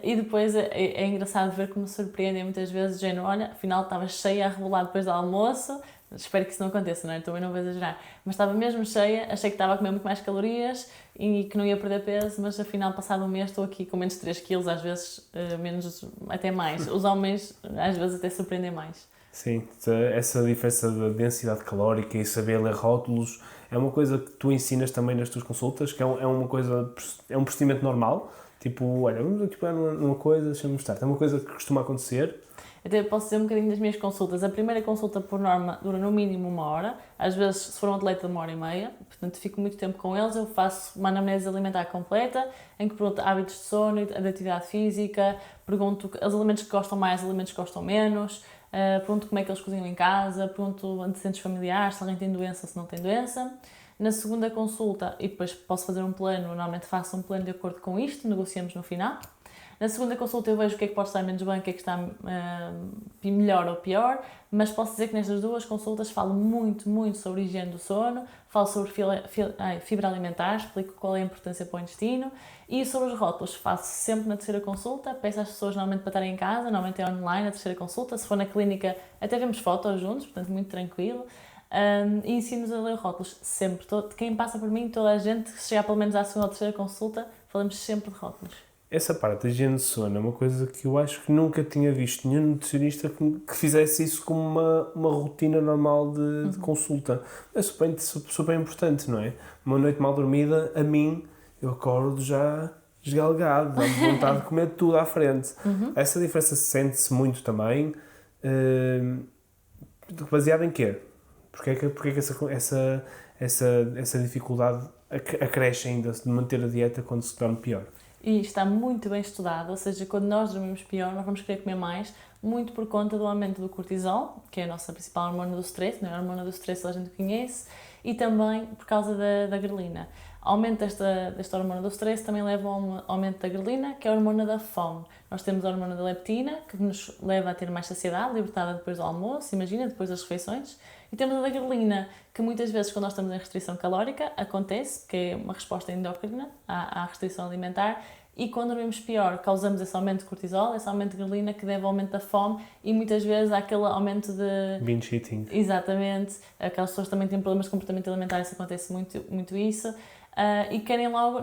Speaker 2: E depois é engraçado ver como me surpreendem muitas vezes, de género, olha, afinal estava cheia a rebolar depois do almoço, espero que isso não aconteça, não é? Também não vou exagerar, mas estava mesmo cheia, achei que estava a comer muito mais calorias e que não ia perder peso, mas afinal passado um mês estou aqui com menos 3 kg, às vezes menos, até mais. Os homens às vezes até surpreendem mais.
Speaker 1: Sim, essa diferença da densidade calórica e saber ler rótulos é uma coisa que tu ensinas também nas tuas consultas, que é um procedimento normal. Tipo, olha, vamos aqui pegar numa coisa, deixa-me mostrar. É uma coisa que costuma acontecer.
Speaker 2: Até posso dizer um bocadinho das minhas consultas. A primeira consulta, por norma, dura no mínimo 1 hora. Às vezes, se for um atleta, 1h30. Portanto, fico muito tempo com eles. Eu faço uma anamnese alimentar completa, em que pergunto hábitos de sono, de atividade física, pergunto os alimentos que gostam mais, os alimentos que gostam menos, pergunto como é que eles cozinham em casa, pergunto antecedentes familiares, se alguém tem doença ou se não tem doença. Na segunda consulta, e depois posso fazer um plano, normalmente faço um plano de acordo com isto, negociamos no final. Na segunda consulta eu vejo o que é que pode estar menos bem, o que é que está melhor ou pior, mas posso dizer que nestas 2 consultas falo muito, muito sobre a higiene do sono, falo sobre fibra alimentar, explico qual é a importância para o intestino, e sobre os rótulos faço sempre na terceira consulta, peço às pessoas normalmente para estarem em casa, normalmente é online a terceira consulta, se for na clínica até vemos fotos juntos, portanto muito tranquilo. E ensino-nos a ler rótulos sempre, quem passa por mim, toda a gente, se chegar pelo menos à segunda ou terceira consulta, falamos sempre de rótulos.
Speaker 1: Essa parte da higiene de sono é uma coisa que eu acho que nunca tinha visto nenhum nutricionista que fizesse isso como uma rotina normal de consulta. É super importante, não é? Uma noite mal dormida, a mim, eu acordo já esgalgado, dá-me vontade de comer tudo à frente. Essa diferença sente-se muito também, baseada em quê? Porque é que essa dificuldade acresce ainda de manter a dieta quando se torna pior?
Speaker 2: E está muito bem estudado, ou seja, quando nós dormimos pior, nós vamos querer comer mais, muito por conta do aumento do cortisol, que é a nossa principal hormona do stress, não é? A hormona do stress toda a gente conhece, e também por causa da grelina. Aumento desta hormona do stress também leva a um aumento da grelina, que é a hormona da fome. Nós temos a hormona da leptina, que nos leva a ter mais saciedade, libertada depois do almoço, imagina, depois das refeições. E temos a da grelina, que muitas vezes quando nós estamos em restrição calórica, acontece, que é uma resposta endócrina à restrição alimentar, e quando dormimos pior, causamos esse aumento de cortisol, esse aumento de grelina que deve ao aumento da fome e muitas vezes há aquele aumento de...
Speaker 1: Binge eating.
Speaker 2: Exatamente. Aquelas pessoas também têm problemas de comportamento alimentar, isso acontece muito isso. E querem logo,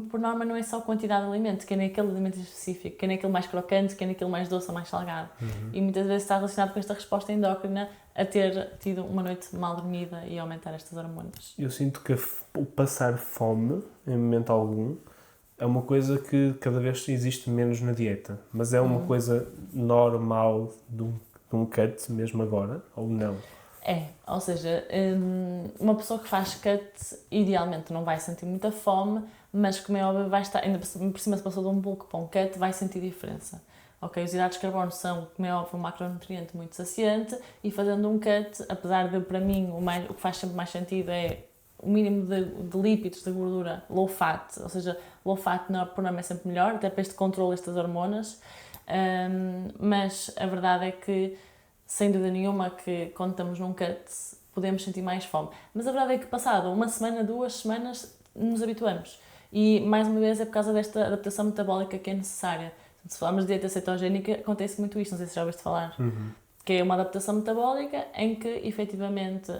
Speaker 2: por norma não é só quantidade de alimento, querem aquele alimento específico, querem aquele mais crocante, querem aquele mais doce ou mais salgado. E muitas vezes está relacionado com esta resposta endócrina a ter tido uma noite mal dormida e aumentar estas hormonas.
Speaker 1: Eu sinto que o passar fome, em momento algum, é uma coisa que cada vez existe menos na dieta, mas é uma coisa normal de um cut mesmo agora, ou não?
Speaker 2: Ou seja, uma pessoa que faz cut idealmente não vai sentir muita fome, mas como é óbvio vai estar, ainda por cima se passou de um bulk para um cut, vai sentir diferença. Ok, os hidratos de carbono são, como é óbvio, um macronutriente muito saciante e fazendo um cut, apesar de para mim o que faz sempre mais sentido é o mínimo de lípidos, de gordura, low fat, ou seja, low fat por norma é sempre melhor, até para este controle destas hormonas, mas a verdade é que, sem dúvida nenhuma, que quando estamos num cut podemos sentir mais fome. Mas a verdade é que passado uma semana, 2 semanas, nos habituamos. E, mais uma vez, é por causa desta adaptação metabólica que é necessária. Se falarmos de dieta cetogénica, acontece muito isto, não sei se já ouviste falar. Que é uma adaptação metabólica em que, efetivamente,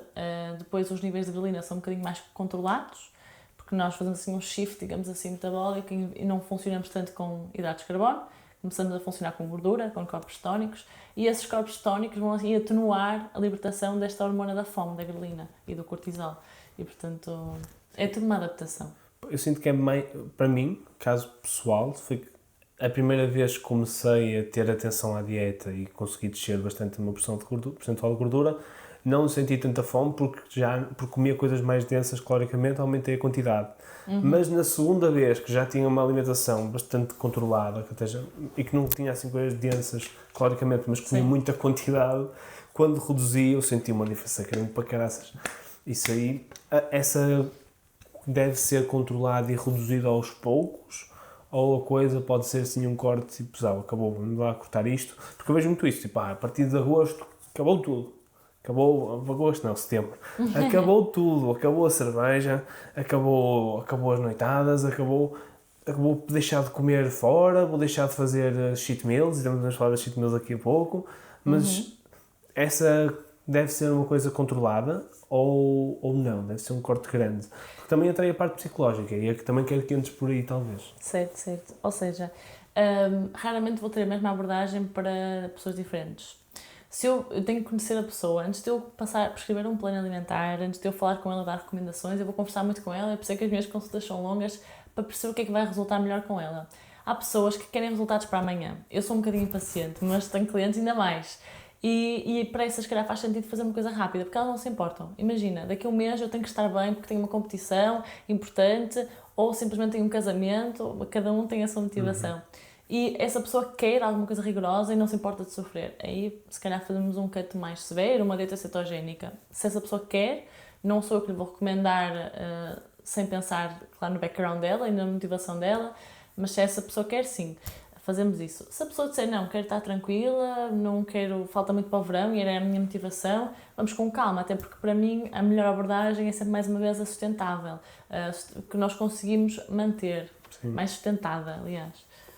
Speaker 2: depois os níveis de grelina são um bocadinho mais controlados, porque nós fazemos assim um shift, digamos assim, metabólico e não funcionamos tanto com hidratos de carbono, começamos a funcionar com gordura, com corpos cetónicos, e esses corpos cetónicos vão assim atenuar a libertação desta hormona da fome, da grelina e do cortisol. E, portanto, é tudo uma adaptação.
Speaker 1: Eu sinto que é mais, para mim, caso pessoal, foi que a primeira vez que comecei a ter atenção à dieta e consegui descer bastante a minha percentual de gordura, não senti tanta fome porque comia coisas mais densas caloricamente, aumentei a quantidade. Mas na segunda vez que já tinha uma alimentação bastante controlada e que não tinha assim coisas densas caloricamente, mas comia muita quantidade, quando reduzi eu senti uma diferença grande para caraças. Isso aí, essa deve ser controlada e reduzida aos poucos, ou a coisa pode ser assim um corte tipo, acabou, vamos lá cortar isto, porque eu vejo muito isso, tipo, a partir de agosto acabou tudo, agosto não, setembro, acabou tudo, acabou a cerveja, acabou as noitadas, vou deixar de comer fora, vou deixar de fazer cheat meals, e vamos falar de cheat meals daqui a pouco, mas essa deve ser uma coisa controlada ou não, deve ser um corte grande. Porque também entrei a parte psicológica e é que também quero que entres por aí, talvez.
Speaker 2: Certo. Ou seja, raramente vou ter a mesma abordagem para pessoas diferentes. Se eu tenho que conhecer a pessoa, antes de eu passar a prescrever um plano alimentar, antes de eu falar com ela, dar recomendações, eu vou conversar muito com ela, é por isso que as minhas consultas são longas, para perceber o que é que vai resultar melhor com ela. Há pessoas que querem resultados para amanhã. Eu sou um bocadinho impaciente, mas tenho clientes ainda mais. E para essas, se calhar, faz sentido fazer uma coisa rápida, porque elas não se importam. Imagina, daqui a um mês eu tenho que estar bem porque tenho uma competição importante ou simplesmente tenho um casamento, cada um tem a sua motivação. E essa pessoa quer alguma coisa rigorosa e não se importa de sofrer. Aí, se calhar, fazemos um cut mais severo, uma dieta cetogénica. Se essa pessoa quer, não sou eu que lhe vou recomendar sem pensar, claro, no background dela e na motivação dela, mas se essa pessoa quer, sim. Fazemos isso. Se a pessoa disser, não, quero estar tranquila, não quero, falta muito para o verão e era a minha motivação, vamos com calma, até porque para mim a melhor abordagem é sempre mais uma vez a sustentável, que nós conseguimos manter, mais sustentada, aliás.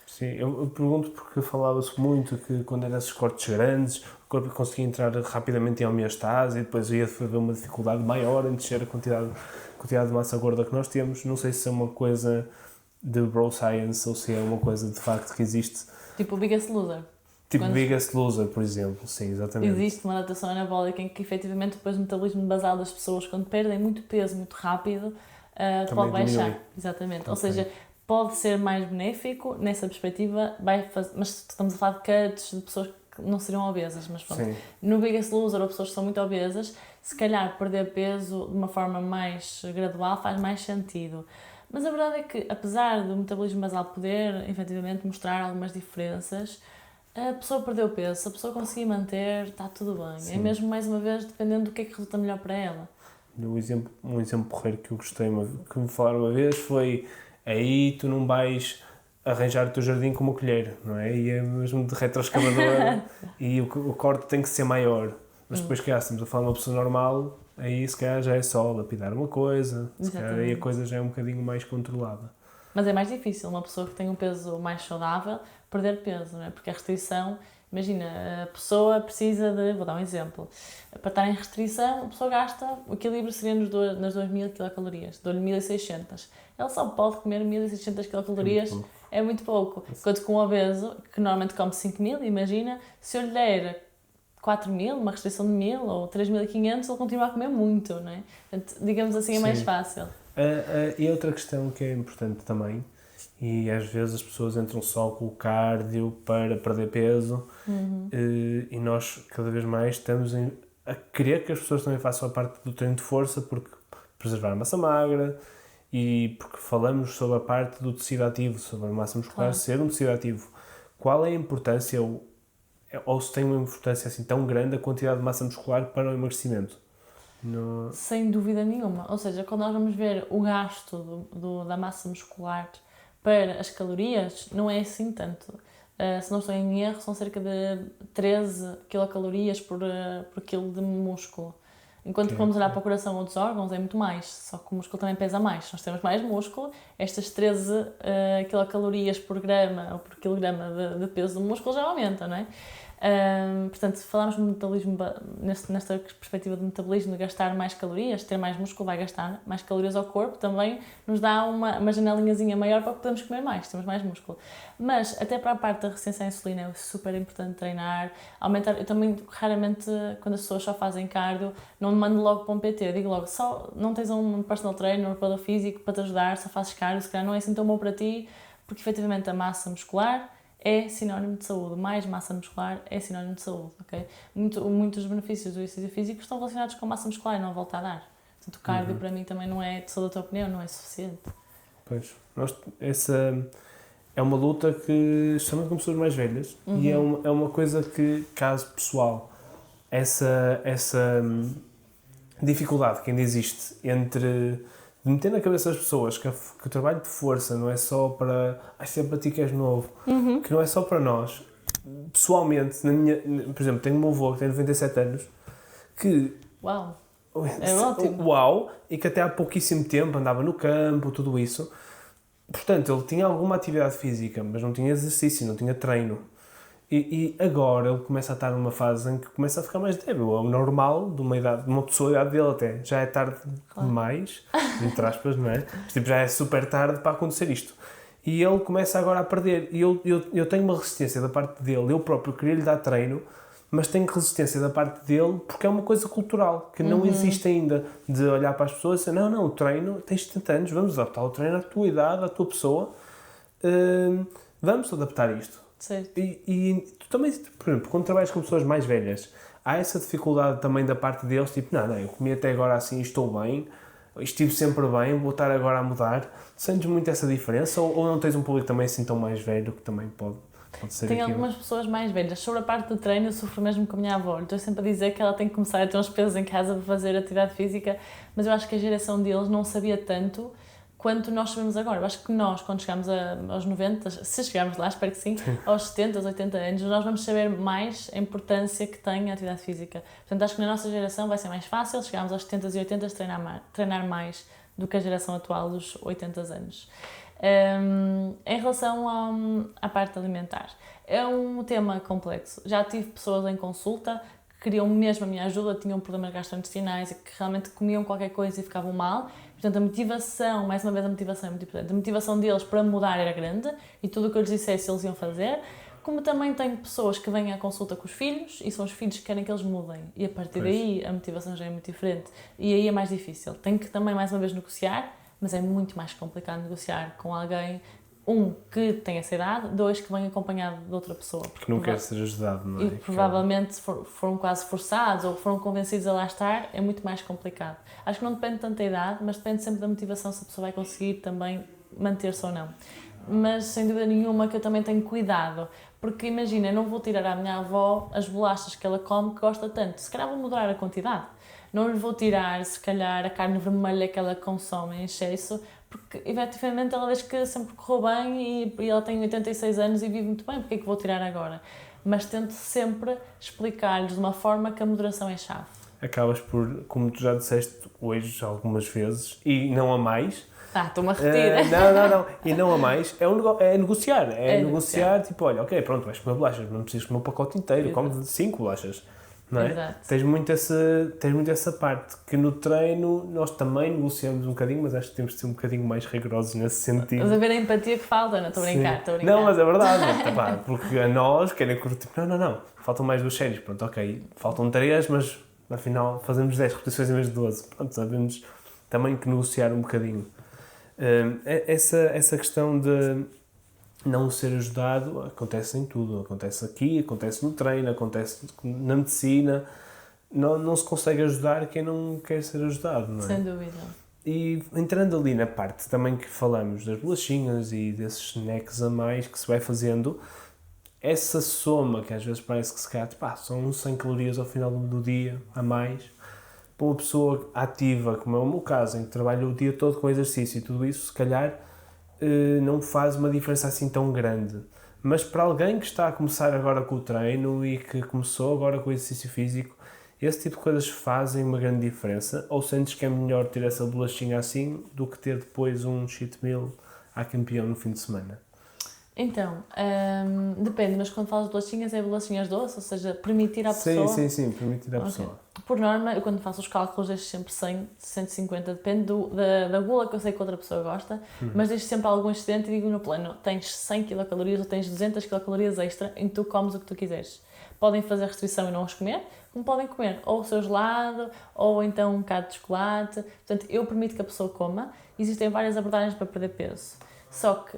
Speaker 1: Sim, eu pergunto porque falava-se muito que quando eram esses cortes grandes, o corpo conseguia entrar rapidamente em homeostase e depois ia haver uma dificuldade maior em descer a quantidade de massa gorda que nós temos. Não sei se é uma coisa de bro science ou se é uma coisa de facto que existe.
Speaker 2: Tipo o Biggest Loser.
Speaker 1: Tipo Biggest Loser, por exemplo. Sim, exatamente.
Speaker 2: Existe uma adaptação anabólica em que efetivamente depois o metabolismo basal das pessoas, quando perdem muito peso muito rápido, pode baixar. Exatamente. Okay. Ou seja, pode ser mais benéfico nessa perspectiva, mas estamos a falar de cuts de pessoas que não seriam obesas, mas pronto. Sim. No Biggest Loser ou pessoas que são muito obesas, se calhar perder peso de uma forma mais gradual faz mais sentido. Mas a verdade é que, apesar do metabolismo basal poder, efetivamente, mostrar algumas diferenças, a pessoa perdeu peso, se a pessoa conseguir manter, está tudo bem. Sim. É mesmo, mais uma vez, dependendo do que é que resulta melhor para ela.
Speaker 1: Um exemplo porreiro que eu gostei, que me falaram uma vez foi: aí tu não vais arranjar o teu jardim com uma colher, não é? E é mesmo de retroescavador e o corte tem que ser maior. Mas depois que estamos a falar de uma pessoa normal, aí se calhar já é só lapidar uma coisa, se calhar aí a coisa já é um bocadinho mais controlada.
Speaker 2: Mas é mais difícil uma pessoa que tem um peso mais saudável perder peso, não é? Porque a restrição, imagina, a pessoa precisa de, vou dar um exemplo, para estar em restrição, a pessoa gasta, o equilíbrio seria nas 2.000 quilocalorias, dou-lhe 1.600. Ela só pode comer 1.600 quilocalorias, é muito pouco. Enquanto com um obeso, que normalmente come 5.000, imagina, se eu lhe der 4.000, uma restrição de 1.000 ou 3.500, ele continua a comer muito, não é? Portanto, digamos assim, é mais fácil.
Speaker 1: E outra questão que é importante também, e às vezes as pessoas entram só com o cardio para perder peso, e nós cada vez mais estamos a querer que as pessoas também façam a parte do treino de força, porque preservar a massa magra e porque falamos sobre a parte do tecido ativo, sobre a massa muscular ser um tecido ativo. Qual é a importância, ou se tem uma importância assim tão grande a quantidade de massa muscular para o emagrecimento?
Speaker 2: Sem dúvida nenhuma. Ou seja, quando nós vamos ver o gasto da massa muscular para as calorias, não é assim tanto. Se não estou em erro, são cerca de 13 quilocalorias por quilo de músculo. Enquanto que vamos olhar para o coração ou dos órgãos, é muito mais, só que o músculo também pesa mais. Nós temos mais músculo, estas 13 quilocalorias por grama ou por quilograma de peso do músculo já aumenta, não é? Portanto, se falarmos de metabolismo, nesta perspectiva de metabolismo, de gastar mais calorias, ter mais músculo vai gastar mais calorias ao corpo, também nos dá uma janelinhazinha maior para podermos comer mais, temos mais músculo. Mas, até para a parte da resistência à insulina, é super importante treinar, aumentar. Eu também, raramente, quando as pessoas só fazem cardio, não me mando logo para um PT, eu digo logo, só não tens um personal trainer, um preparador físico para te ajudar, só fazes cardio, se calhar não é assim tão bom para ti, porque efetivamente a massa muscular é sinónimo de saúde. Mais massa muscular é sinónimo de saúde, ok? Muitos benefícios do exercício físico estão relacionados com a massa muscular e não volta a dar. Portanto, o cardio para mim também não é, sou da tua opinião, não é suficiente.
Speaker 1: Pois, essa é uma luta que estamos com pessoas mais velhas e é uma coisa que, caso pessoal, essa dificuldade que ainda existe entre de meter na cabeça das pessoas que o trabalho de força não é só para sempre para ti que és novo, que não é só para nós. Pessoalmente, por exemplo, tenho o meu avô que tem 97 anos que
Speaker 2: Uau! É ótimo!
Speaker 1: Uau! E que até há pouquíssimo tempo andava no campo, tudo isso. Portanto, ele tinha alguma atividade física, mas não tinha exercício, não tinha treino. E agora ele começa a estar numa fase em que começa a ficar mais débil. É o normal de uma idade, de uma pessoa da idade dele até. Já é tarde demais, entre aspas, não é? Tipo, já é super tarde para acontecer isto. E ele começa agora a perder. E eu tenho uma resistência da parte dele. Eu próprio queria lhe dar treino, mas tenho resistência da parte dele porque é uma coisa cultural, que não existe ainda. De olhar para as pessoas e dizer, não, o treino, tens 70 anos, vamos adaptar o treino à tua idade, à tua pessoa. Vamos adaptar isto.
Speaker 2: Certo.
Speaker 1: E tu também, por exemplo, quando trabalhas com pessoas mais velhas, há essa dificuldade também da parte deles, tipo, não, eu comi até agora assim, estou bem, estive sempre bem, vou estar agora a mudar. Sentes muito essa diferença ou não tens um público também assim tão mais velho que também pode ser
Speaker 2: Tem algumas pessoas mais velhas. Sobre a parte do treino, eu sofro mesmo com a minha avó. Estou sempre a dizer que ela tem que começar a ter uns pesos em casa para fazer atividade física, mas eu acho que a geração deles não sabia tanto quanto nós sabemos agora. Eu acho que nós, quando chegamos aos 90, se chegarmos lá, espero que sim, aos 70, aos 80 anos, nós vamos saber mais a importância que tem a atividade física. Portanto, acho que na nossa geração vai ser mais fácil, chegarmos aos 70 e 80, treinar mais do que a geração atual dos 80 anos. Em relação à parte alimentar, é um tema complexo. Já tive pessoas em consulta que queriam mesmo a minha ajuda, tinham problemas gastrointestinais e que realmente comiam qualquer coisa e ficavam mal. Portanto, a motivação, mais uma vez a motivação é muito importante, a motivação deles para mudar era grande e tudo o que eu lhes dissesse eles iam fazer. Como também tenho pessoas que vêm à consulta com os filhos e são os filhos que querem que eles mudem e a partir daí a motivação já é muito diferente e aí é mais difícil. Tenho que também mais uma vez negociar, mas é muito mais complicado negociar com alguém, que tem essa idade, que vem acompanhado de outra pessoa.
Speaker 1: Que não quer ser ajudado, não é?
Speaker 2: E provavelmente foram quase forçados ou foram convencidos a lá estar, é muito mais complicado. Acho que não depende tanto da idade, mas depende sempre da motivação se a pessoa vai conseguir também manter-se ou não. Mas sem dúvida nenhuma que eu também tenho cuidado, porque imagina, eu não vou tirar à minha avó as bolachas que ela come que gosta tanto, se calhar vou moderar a quantidade. não lhe vou tirar, se calhar, a carne vermelha que ela consome em excesso, porque efetivamente ela diz que sempre correu bem e ela tem 86 anos e vive muito bem, porque é que vou tirar agora? Mas tento sempre explicar-lhes de uma forma que a moderação é chave.
Speaker 1: Acabas por, como tu já disseste hoje algumas vezes, e não a mais.
Speaker 2: Estou-me a repetir.
Speaker 1: Não. E não a mais, é negociar. É negociar, tipo, olha, ok, pronto, vais comer bolachas, não precisas comer o pacote inteiro, come 5 bolachas. Não é?
Speaker 2: Exato.
Speaker 1: Tens muito essa parte, que no treino nós também negociamos um bocadinho, mas acho que temos de ser um bocadinho mais rigorosos nesse sentido.
Speaker 2: Mas a ver a empatia que falta, não estou a brincar, estou a brincar.
Speaker 1: Não, mas é verdade, pá, porque a nós querem curtir, tipo, não, faltam mais 2 séries, pronto, ok, faltam 3, mas afinal fazemos 10 repetições em vez de 12, pronto, sabemos também que negociar um bocadinho. Essa questão de não ser ajudado acontece em tudo, acontece aqui, acontece no treino, acontece na medicina, não se consegue ajudar quem não quer ser ajudado, não é?
Speaker 2: Sem dúvida.
Speaker 1: E entrando ali na parte também que falamos das bolachinhas e desses snacks a mais que se vai fazendo, essa soma que às vezes parece que se calhar, pá, são 100 calorias ao final do dia a mais, para uma pessoa ativa, como é o meu caso, em que trabalho o dia todo com exercício e tudo isso, se calhar não faz uma diferença assim tão grande. Mas para alguém que está a começar agora com o treino e que começou agora com o exercício físico, esse tipo de coisas fazem uma grande diferença? Ou sentes que é melhor ter essa bolachinha assim do que ter depois um cheat meal à campeão no fim de semana?
Speaker 2: Então, depende, mas quando falas de bolachinhas, é bolachinhas doces, ou seja, permitir à pessoa...
Speaker 1: Sim, permitir à pessoa.
Speaker 2: Por norma, eu quando faço os cálculos deixo sempre 100, 150, depende da gula que eu sei que outra pessoa gosta, mas deixo sempre algum excedente e digo no plano, tens 100 kcal ou tens 200 kcal extra em que tu comes o que tu quiseres. Podem fazer restrição e não os comer, como podem comer ou o seu gelado, ou então um bocado de chocolate. Portanto, eu permito que a pessoa coma. Existem várias abordagens para perder peso. Só que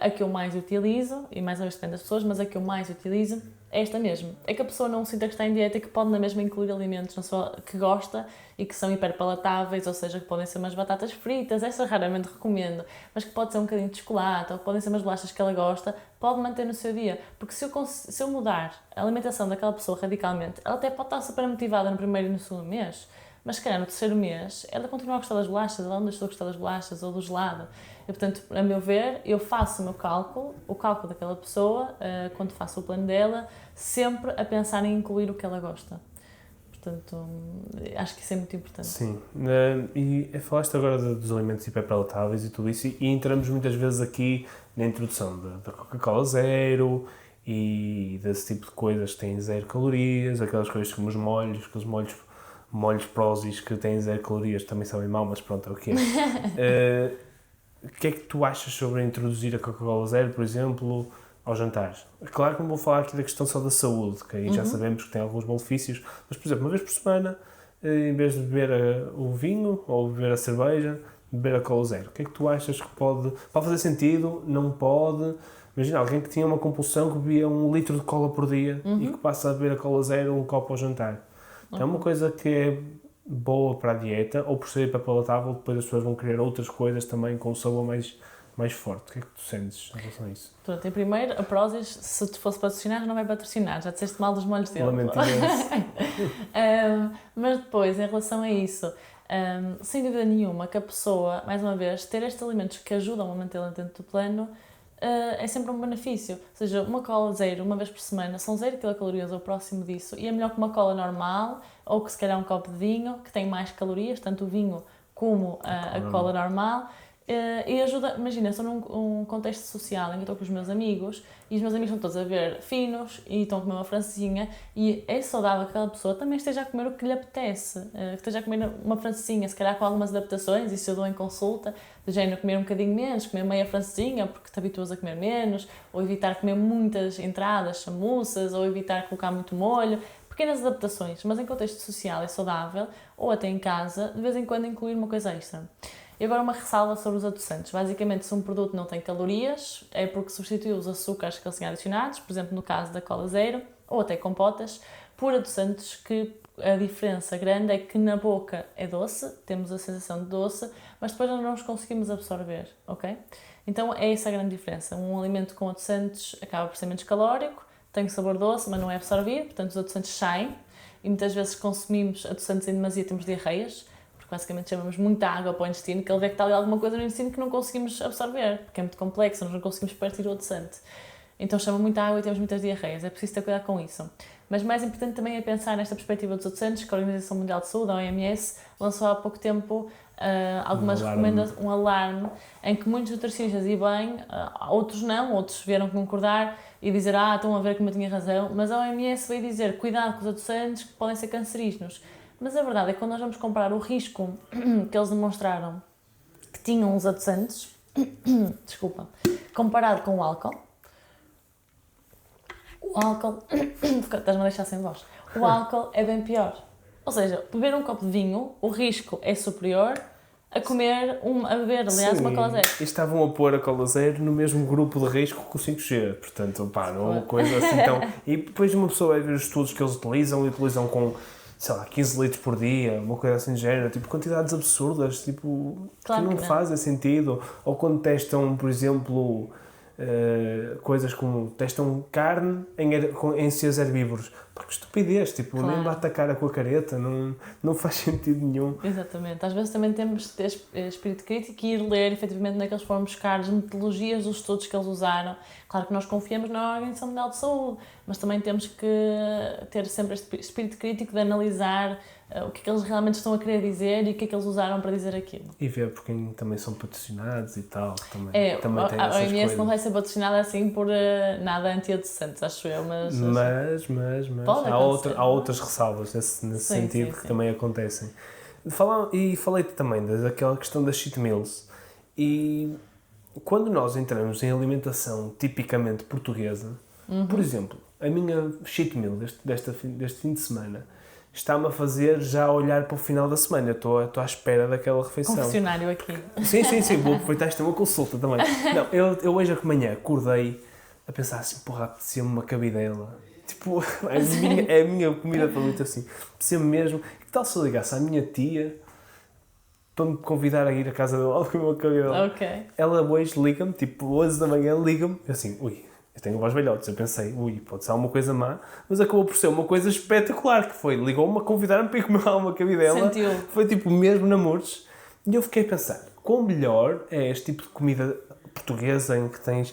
Speaker 2: a que eu mais utilizo, e mais ou menos depende das pessoas, mas a que eu mais utilizo é esta mesmo. É que a pessoa não sinta que está em dieta e que pode na mesma incluir alimentos na sua, que gosta e que são hiperpalatáveis, ou seja, que podem ser umas batatas fritas, essa raramente recomendo, mas que pode ser um bocadinho de chocolate, ou que podem ser umas bolachas que ela gosta, pode manter no seu dia. Porque se eu mudar a alimentação daquela pessoa radicalmente, ela até pode estar super motivada no primeiro e no segundo mês, mas se calhar no terceiro mês ela continua a gostar das bolachas, ela não deixou de gostar das bolachas ou do gelado. E, portanto, a meu ver, eu faço o meu cálculo, o cálculo daquela pessoa, quando faço o plano dela, sempre a pensar em incluir o que ela gosta. Portanto, acho que isso é muito importante.
Speaker 1: Sim, e falaste agora dos alimentos hiperpalatáveis e tudo isso, e entramos muitas vezes aqui na introdução da Coca-Cola zero e desse tipo de coisas que têm 0 calorias, aquelas coisas como os molhos, aqueles molhos Prozis que têm 0 calorias também sabem mal, mas pronto, é o que é. O que é que tu achas sobre introduzir a Coca-Cola zero, por exemplo, aos jantares? Claro que não vou falar aqui da questão só da saúde, que aí já sabemos que tem alguns benefícios, mas, por exemplo, uma vez por semana, em vez de beber o vinho ou beber a cerveja, beber a Cola zero. O que é que tu achas que pode fazer sentido? Não pode? Imagina alguém que tinha uma compulsão que bebia 1 litro de cola por dia e que passa a beber a Cola zero um copo ao jantar. É uma coisa que é boa para a dieta, ou por ser hiperpalatável, depois as pessoas vão querer outras coisas também com um sabor mais forte. O que é que tu sentes em relação a isso?
Speaker 2: Pronto, em primeiro, a Prozis, se te fosse patrocinar, não vai patrocinar, já disseste mal dos molhos dele.
Speaker 1: Lamento imenso.
Speaker 2: Mas depois, em relação a isso, sem dúvida nenhuma que a pessoa, mais uma vez, ter estes alimentos que ajudam a mantê-la dentro do plano, é sempre um benefício. Ou seja, uma cola zero, uma vez por semana, são 0 quilocalorias ou próximo disso, e é melhor que uma cola normal, ou que se calhar um copo de vinho, que tem mais calorias, tanto o vinho como a cola normal. E ajuda, imagina, estou num contexto social em que estou com os meus amigos e os meus amigos estão todos a ver finos e estão a comer uma francesinha e é saudável que aquela pessoa também esteja a comer o que lhe apetece, que esteja a comer uma francesinha, se calhar com algumas adaptações, isso eu dou em consulta, de género comer um bocadinho menos, comer meia francesinha porque te habituas a comer menos, ou evitar comer muitas entradas, chamuças, ou evitar colocar muito molho, pequenas adaptações, mas em contexto social é saudável, ou até em casa, de vez em quando incluir uma coisa extra. E agora uma ressalva sobre os adoçantes. Basicamente, se um produto não tem calorias, é porque substitui os açúcares que eles têm adicionados, por exemplo, no caso da cola zero, ou até compotas, por adoçantes que a diferença grande é que na boca é doce, temos a sensação de doce, mas depois não os conseguimos absorver, ok? Então é essa a grande diferença. Um alimento com adoçantes acaba por ser menos calórico, tem sabor doce, mas não é absorvido, portanto os adoçantes saem, e muitas vezes consumimos adoçantes em demasia, temos diarreias, porque basicamente chamamos muita água para o intestino, que ele vê que está ali alguma coisa no intestino que não conseguimos absorver, porque é muito complexo, nós não conseguimos partir o adoçante. Então chama muita água e temos muitas diarreias, é preciso ter cuidado com isso. Mas mais importante também é pensar nesta perspectiva dos adoçantes, que a Organização Mundial de Saúde, a OMS, lançou há pouco tempo algumas recomendações, um alarme, em que muitos nutricionistas, e bem, outros não, outros vieram concordar e dizer, estão a ver como eu tinha razão, mas a OMS veio dizer, cuidado com os adoçantes que podem ser cancerígenos. Mas a verdade é que quando nós vamos comparar o risco que eles demonstraram que tinham os adoçantes, comparado com o álcool, estás-me a deixar sem voz, o álcool é bem pior. Ou seja, beber um copo de vinho, o risco é superior a beber, aliás, uma cola zero.
Speaker 1: E estavam a pôr a cola zero no mesmo grupo de risco que o 5G, portanto, não é uma coisa assim tão... E depois uma pessoa vai ver os estudos que eles utilizam com, sei lá, 15 litros por dia, uma coisa assim de género, tipo, quantidades absurdas, tipo,
Speaker 2: claro
Speaker 1: que não fazem sentido. Ou quando testam, por exemplo... coisas como testam carne em seres herbívoros. Porque estupidez, tipo, nem bate a cara com a careta, não faz sentido nenhum.
Speaker 2: Exatamente. Às vezes também temos de ter espírito crítico e ir ler, efetivamente, naqueles foram buscar as metodologias dos estudos que eles usaram. Claro que nós confiamos na Organização Mundial de Saúde, mas também temos que ter sempre este espírito crítico de analisar o que é que eles realmente estão a querer dizer e o que é que eles usaram para dizer aquilo.
Speaker 1: E ver por quem também são patrocinados e tal, também tem
Speaker 2: a
Speaker 1: essas
Speaker 2: OMS
Speaker 1: coisas.
Speaker 2: não vai ser patrocinada assim por nada anti-adoçantes, acho eu, mas
Speaker 1: há outras ressalvas nesse sentido que também acontecem. Falei-te também daquela questão das cheat meals, e quando nós entramos em alimentação tipicamente portuguesa, por exemplo, a minha cheat meal deste fim de semana está-me a fazer já olhar para o final da semana. Eu estou à espera daquela refeição.
Speaker 2: Confessionário aqui.
Speaker 1: Sim, vou aproveitar esta uma consulta também. Não, eu hoje de manhã acordei a pensar assim, apetecia-me uma cabidela. Tipo, é a minha comida favorita assim. Apetecia-me mesmo. Que tal se eu ligasse à minha tia para me convidar a ir à casa dela comer uma cabidela?
Speaker 2: Ok.
Speaker 1: Ela hoje liga-me, tipo 11 da manhã, liga-me, assim, eu tenho voz velhotes, eu pensei, pode ser alguma coisa má, mas acabou por ser uma coisa espetacular, que foi, ligou-me a convidar-me para ir comer uma cabidela.
Speaker 2: Sentiu.
Speaker 1: Foi tipo mesmo namoros, e eu fiquei a pensar, quão melhor é este tipo de comida portuguesa em que tens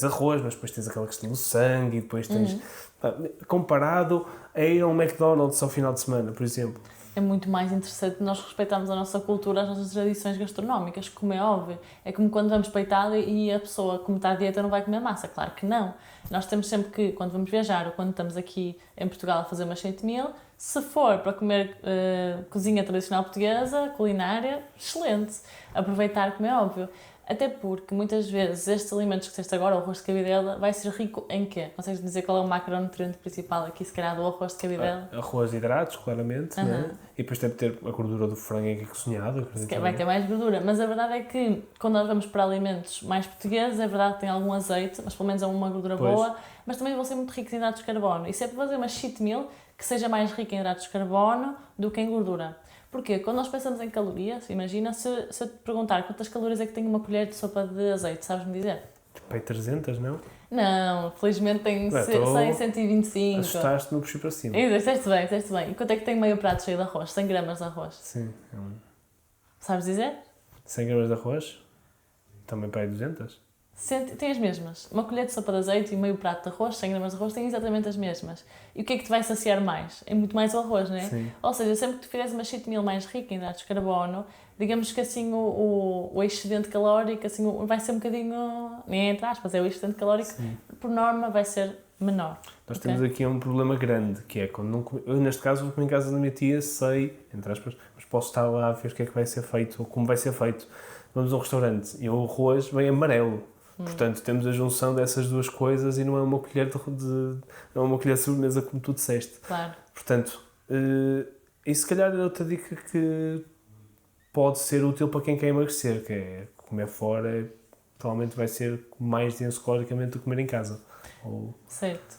Speaker 1: arroz, mas depois tens aquela questão do sangue, e depois tens, comparado a ir a um McDonald's ao final de semana, por exemplo.
Speaker 2: É muito mais interessante nós respeitarmos a nossa cultura, as nossas tradições gastronómicas, como é óbvio. É como quando vamos para a Itália e a pessoa, como está à dieta, não vai comer massa. Claro que não. Nós temos sempre que, quando vamos viajar ou quando estamos aqui em Portugal a fazer uma cheat meal, se for para comer cozinha tradicional portuguesa, culinária, excelente. Aproveitar, como é óbvio. Até porque, muitas vezes, estes alimentos que disseste agora, o arroz de cabidela, vai ser rico em quê? Consegues dizer qual é o macronutriente principal aqui, se calhar, do arroz de cabidela?
Speaker 1: Arroz de hidratos, claramente, né? E depois deve ter a gordura do frango aqui cozinhado.
Speaker 2: Vai ter mais gordura, mas a verdade é que, quando nós vamos para alimentos mais portugueses, é verdade que tem algum azeite, mas pelo menos é uma gordura boa, mas também vão ser muito ricos em hidratos de carbono. Isso é para fazer uma cheat meal que seja mais rica em hidratos de carbono do que em gordura. Porquê? Quando nós pensamos em calorias, imagina, se eu te perguntar quantas calorias é que tem uma colher de sopa de azeite, sabes-me dizer?
Speaker 1: Tipo, aí 300, não?
Speaker 2: Não, felizmente tem 100, 125.
Speaker 1: Assustaste-me, puxei para cima.
Speaker 2: Disseste bem. E quanto é que tem meio prato cheio de arroz? 100 gramas de arroz?
Speaker 1: Sim.
Speaker 2: Sabes dizer?
Speaker 1: 100 gramas de arroz? Também para aí 200?
Speaker 2: Tem as mesmas. Uma colher de sopa de azeite e meio prato de arroz, 100 gramas de arroz, têm exatamente as mesmas. E o que é que te vai saciar mais? É muito mais o arroz, não é?
Speaker 1: Sim.
Speaker 2: Ou seja, sempre que tu fizeres uma cheat meal mais rica em hidratos de carbono, digamos que assim o excedente calórico assim, vai ser um bocadinho, nem entre aspas, é o excedente calórico, por norma vai ser menor.
Speaker 1: Nós temos aqui um problema grande, que é quando não eu neste caso vou comer em casa da minha tia, sei, entre aspas, mas posso estar lá a ver o que é que vai ser feito ou como vai ser feito. Vamos a um restaurante e o arroz vem amarelo. Portanto, temos a junção dessas duas coisas e não é uma colher não é uma colher de sobremesa como tu disseste.
Speaker 2: Claro.
Speaker 1: Portanto, e se calhar é outra dica que pode ser útil para quem quer emagrecer, que é comer fora, provavelmente vai ser mais denso caloricamente do que comer em casa.
Speaker 2: Certo.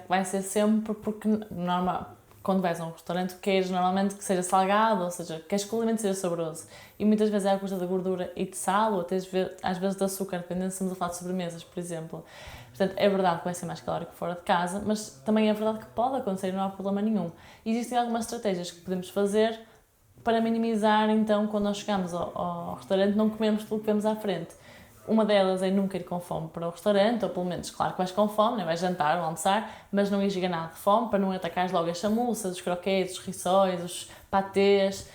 Speaker 2: Vai ser sempre porque, normal, quando vais a um restaurante, queres normalmente que seja salgado, ou seja, queres que o alimento seja saboroso. E muitas vezes é à custa da gordura e de sal, ou até às vezes de açúcar, dependendo se estamos a falar de sobremesas, por exemplo. Portanto, é verdade que vai ser mais calórico fora de casa, mas também é verdade que pode acontecer e não há problema nenhum. E existem algumas estratégias que podemos fazer para minimizar, então, quando nós chegamos ao restaurante, não comemos tudo que vemos à frente. Uma delas é nunca ir com fome para o restaurante, ou pelo menos, claro que vais com fome, né? Vais jantar ou almoçar, mas não ir nada de fome, para não atacares logo as chamuças, os croquetes, os rissóis, os patês.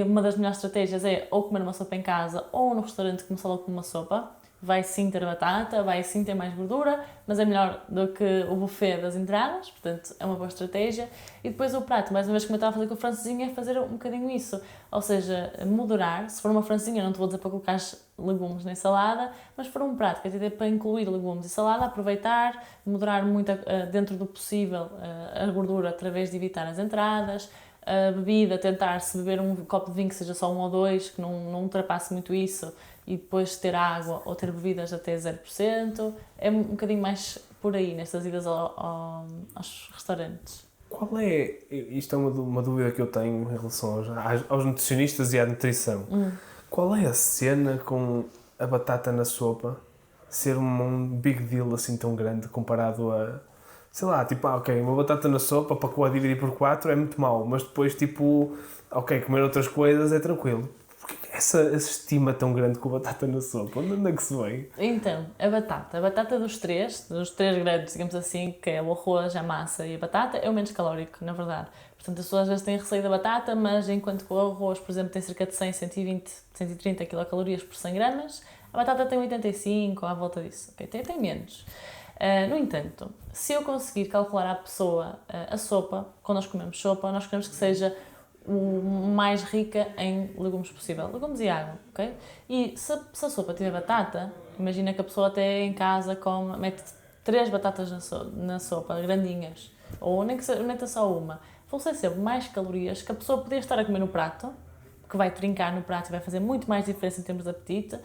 Speaker 2: Uma das melhores estratégias é ou comer uma sopa em casa ou no restaurante começar logo com uma sopa. Vai sim ter batata, vai sim ter mais gordura, mas é melhor do que o buffet das entradas, portanto é uma boa estratégia. E depois o prato, mais uma vez como eu estava a fazer com a francesinha, é fazer um bocadinho isso, ou seja, moderar. Se for uma francesinha, não te vou dizer para colocar legumes na salada, mas se for um prato que é para incluir legumes e salada, aproveitar, moderar muito dentro do possível a gordura através de evitar as entradas. A bebida, tentar, se beber um copo de vinho que seja só 1 ou 2, que não ultrapasse muito isso, e depois ter água ou ter bebidas até 0%. É um bocadinho mais por aí, nestas idas aos restaurantes.
Speaker 1: Qual é, isto é uma dúvida que eu tenho em relação aos nutricionistas e à nutrição. Qual é a cena com a batata na sopa ser um big deal assim tão grande comparado a, sei lá, tipo, ok, uma batata na sopa para que a dividir por 4 é muito mau, mas depois, tipo, ok, comer outras coisas é tranquilo. Porquê que essa estima tão grande com a batata na sopa? Onde é que se vem?
Speaker 2: Então, a batata dos três grandes, digamos assim, que é o arroz, a massa e a batata, é o menos calórico, na verdade. Portanto, as pessoas às vezes têm receio da batata, mas enquanto que o arroz, por exemplo, tem cerca de 100, 120, 130 quilocalorias por 100 gramas, a batata tem 85 ou à volta disso, okay? Tem menos. No entanto, se eu conseguir calcular à pessoa a sopa, quando nós comemos sopa, nós queremos que seja o mais rica em legumes possível, legumes e água, ok? E se a sopa tiver batata, imagina que a pessoa até em casa mete 3 batatas na sopa, grandinhas, ou nem que meta só uma, vão ser sempre mais calorias que a pessoa podia estar a comer no prato, que vai trincar no prato e vai fazer muito mais diferença em termos de apetite,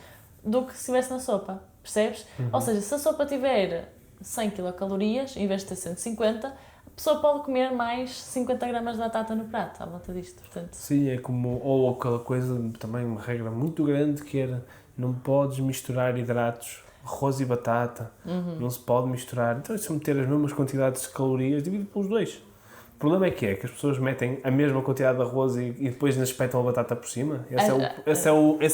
Speaker 2: do que se estivesse na sopa, percebes? Ou seja, se a sopa tiver 100 quilocalorias, em vez de ter 150, a pessoa pode comer mais 50 gramas de batata no prato, à volta disto, portanto.
Speaker 1: Sim, é como, ou aquela coisa, também uma regra muito grande que era, não podes misturar hidratos, arroz e batata, não se pode misturar, então se meter as mesmas quantidades de calorias, divide pelos 2. O problema é que as pessoas metem a mesma quantidade de arroz e depois ainda espetam a batata por cima? Esse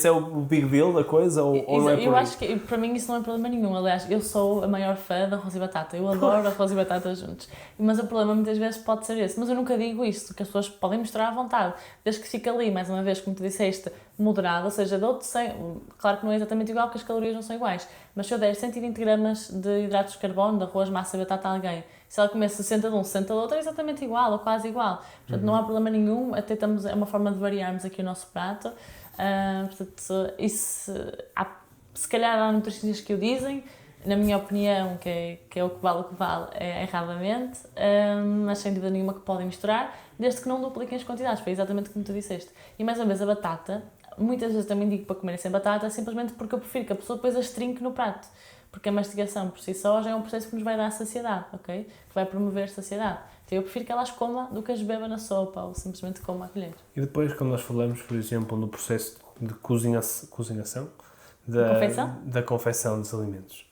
Speaker 1: é o big deal da coisa ou não é por aí?
Speaker 2: Eu acho que para mim isso não é problema nenhum. Aliás, eu sou a maior fã de arroz e batata. Eu adoro arroz e batata juntos. Mas o problema muitas vezes pode ser esse. Mas eu nunca digo isto, que as pessoas podem misturar à vontade. Desde que fique ali, mais uma vez, como tu disseste, moderado, ou seja, dou-te 100, claro que não é exatamente igual, porque as calorias não são iguais, mas se eu der 120 gramas de hidratos de carbono, de arroz, massa e batata a alguém, se ela comer 60 de um, 60 do outro, é exatamente igual, ou quase igual. Portanto, não há problema nenhum, até é uma forma de variarmos aqui o nosso prato. Portanto, isso, se calhar há nutricionistas que o dizem, na minha opinião, que é o que vale, é erradamente, mas sem dúvida nenhuma que podem misturar, desde que não dupliquem as quantidades, foi exatamente como tu disseste. E mais uma vez, a batata, muitas vezes também digo para comerem sem batata, simplesmente porque eu prefiro que a pessoa depois as trinque no prato. Porque a mastigação por si só já é um processo que nos vai dar saciedade, ok? Que vai promover saciedade. Então eu prefiro que elas comam do que as beba na sopa ou simplesmente coma a colher.
Speaker 1: E depois, quando nós falamos, por exemplo, no processo de cozinhação, da confecção dos alimentos.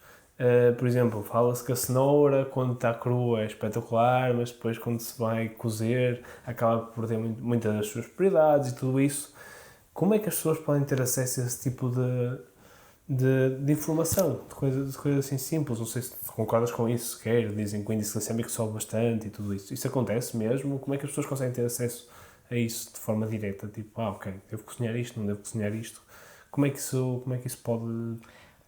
Speaker 1: Por exemplo, fala-se que a cenoura, quando está crua, é espetacular, mas depois, quando se vai cozer, acaba por perder muitas das suas propriedades e tudo isso. Como é que as pessoas podem ter acesso a esse tipo de informação, de coisas assim simples? Não sei se concordas com isso sequer. Dizem que o índice glicémico sobe bastante e tudo isso. Isso acontece mesmo? Como é que as pessoas conseguem ter acesso a isso de forma direta? Tipo, ok, devo cozinhar isto, não devo cozinhar isto. Como é que isso pode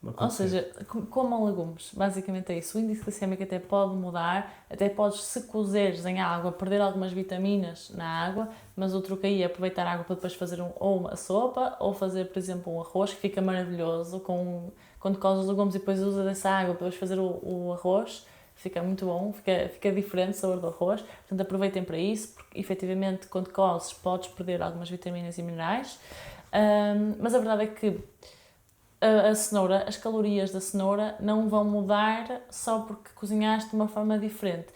Speaker 1: acontecer?
Speaker 2: Ou seja, comam legumes, basicamente é isso. O índice glicémico até pode mudar, até podes, se cozeres em água, perder algumas vitaminas na água, mas o truque aí é aproveitar a água para depois fazer ou uma sopa, ou fazer, por exemplo, um arroz, que fica maravilhoso, quando cozes os legumes e depois usas essa água para depois fazer o arroz, fica muito bom, fica diferente o sabor do arroz. Portanto, aproveitem para isso, porque efetivamente quando cozes podes perder algumas vitaminas e minerais, mas a verdade é que a cenoura, as calorias da cenoura não vão mudar só porque cozinhaste de uma forma diferente.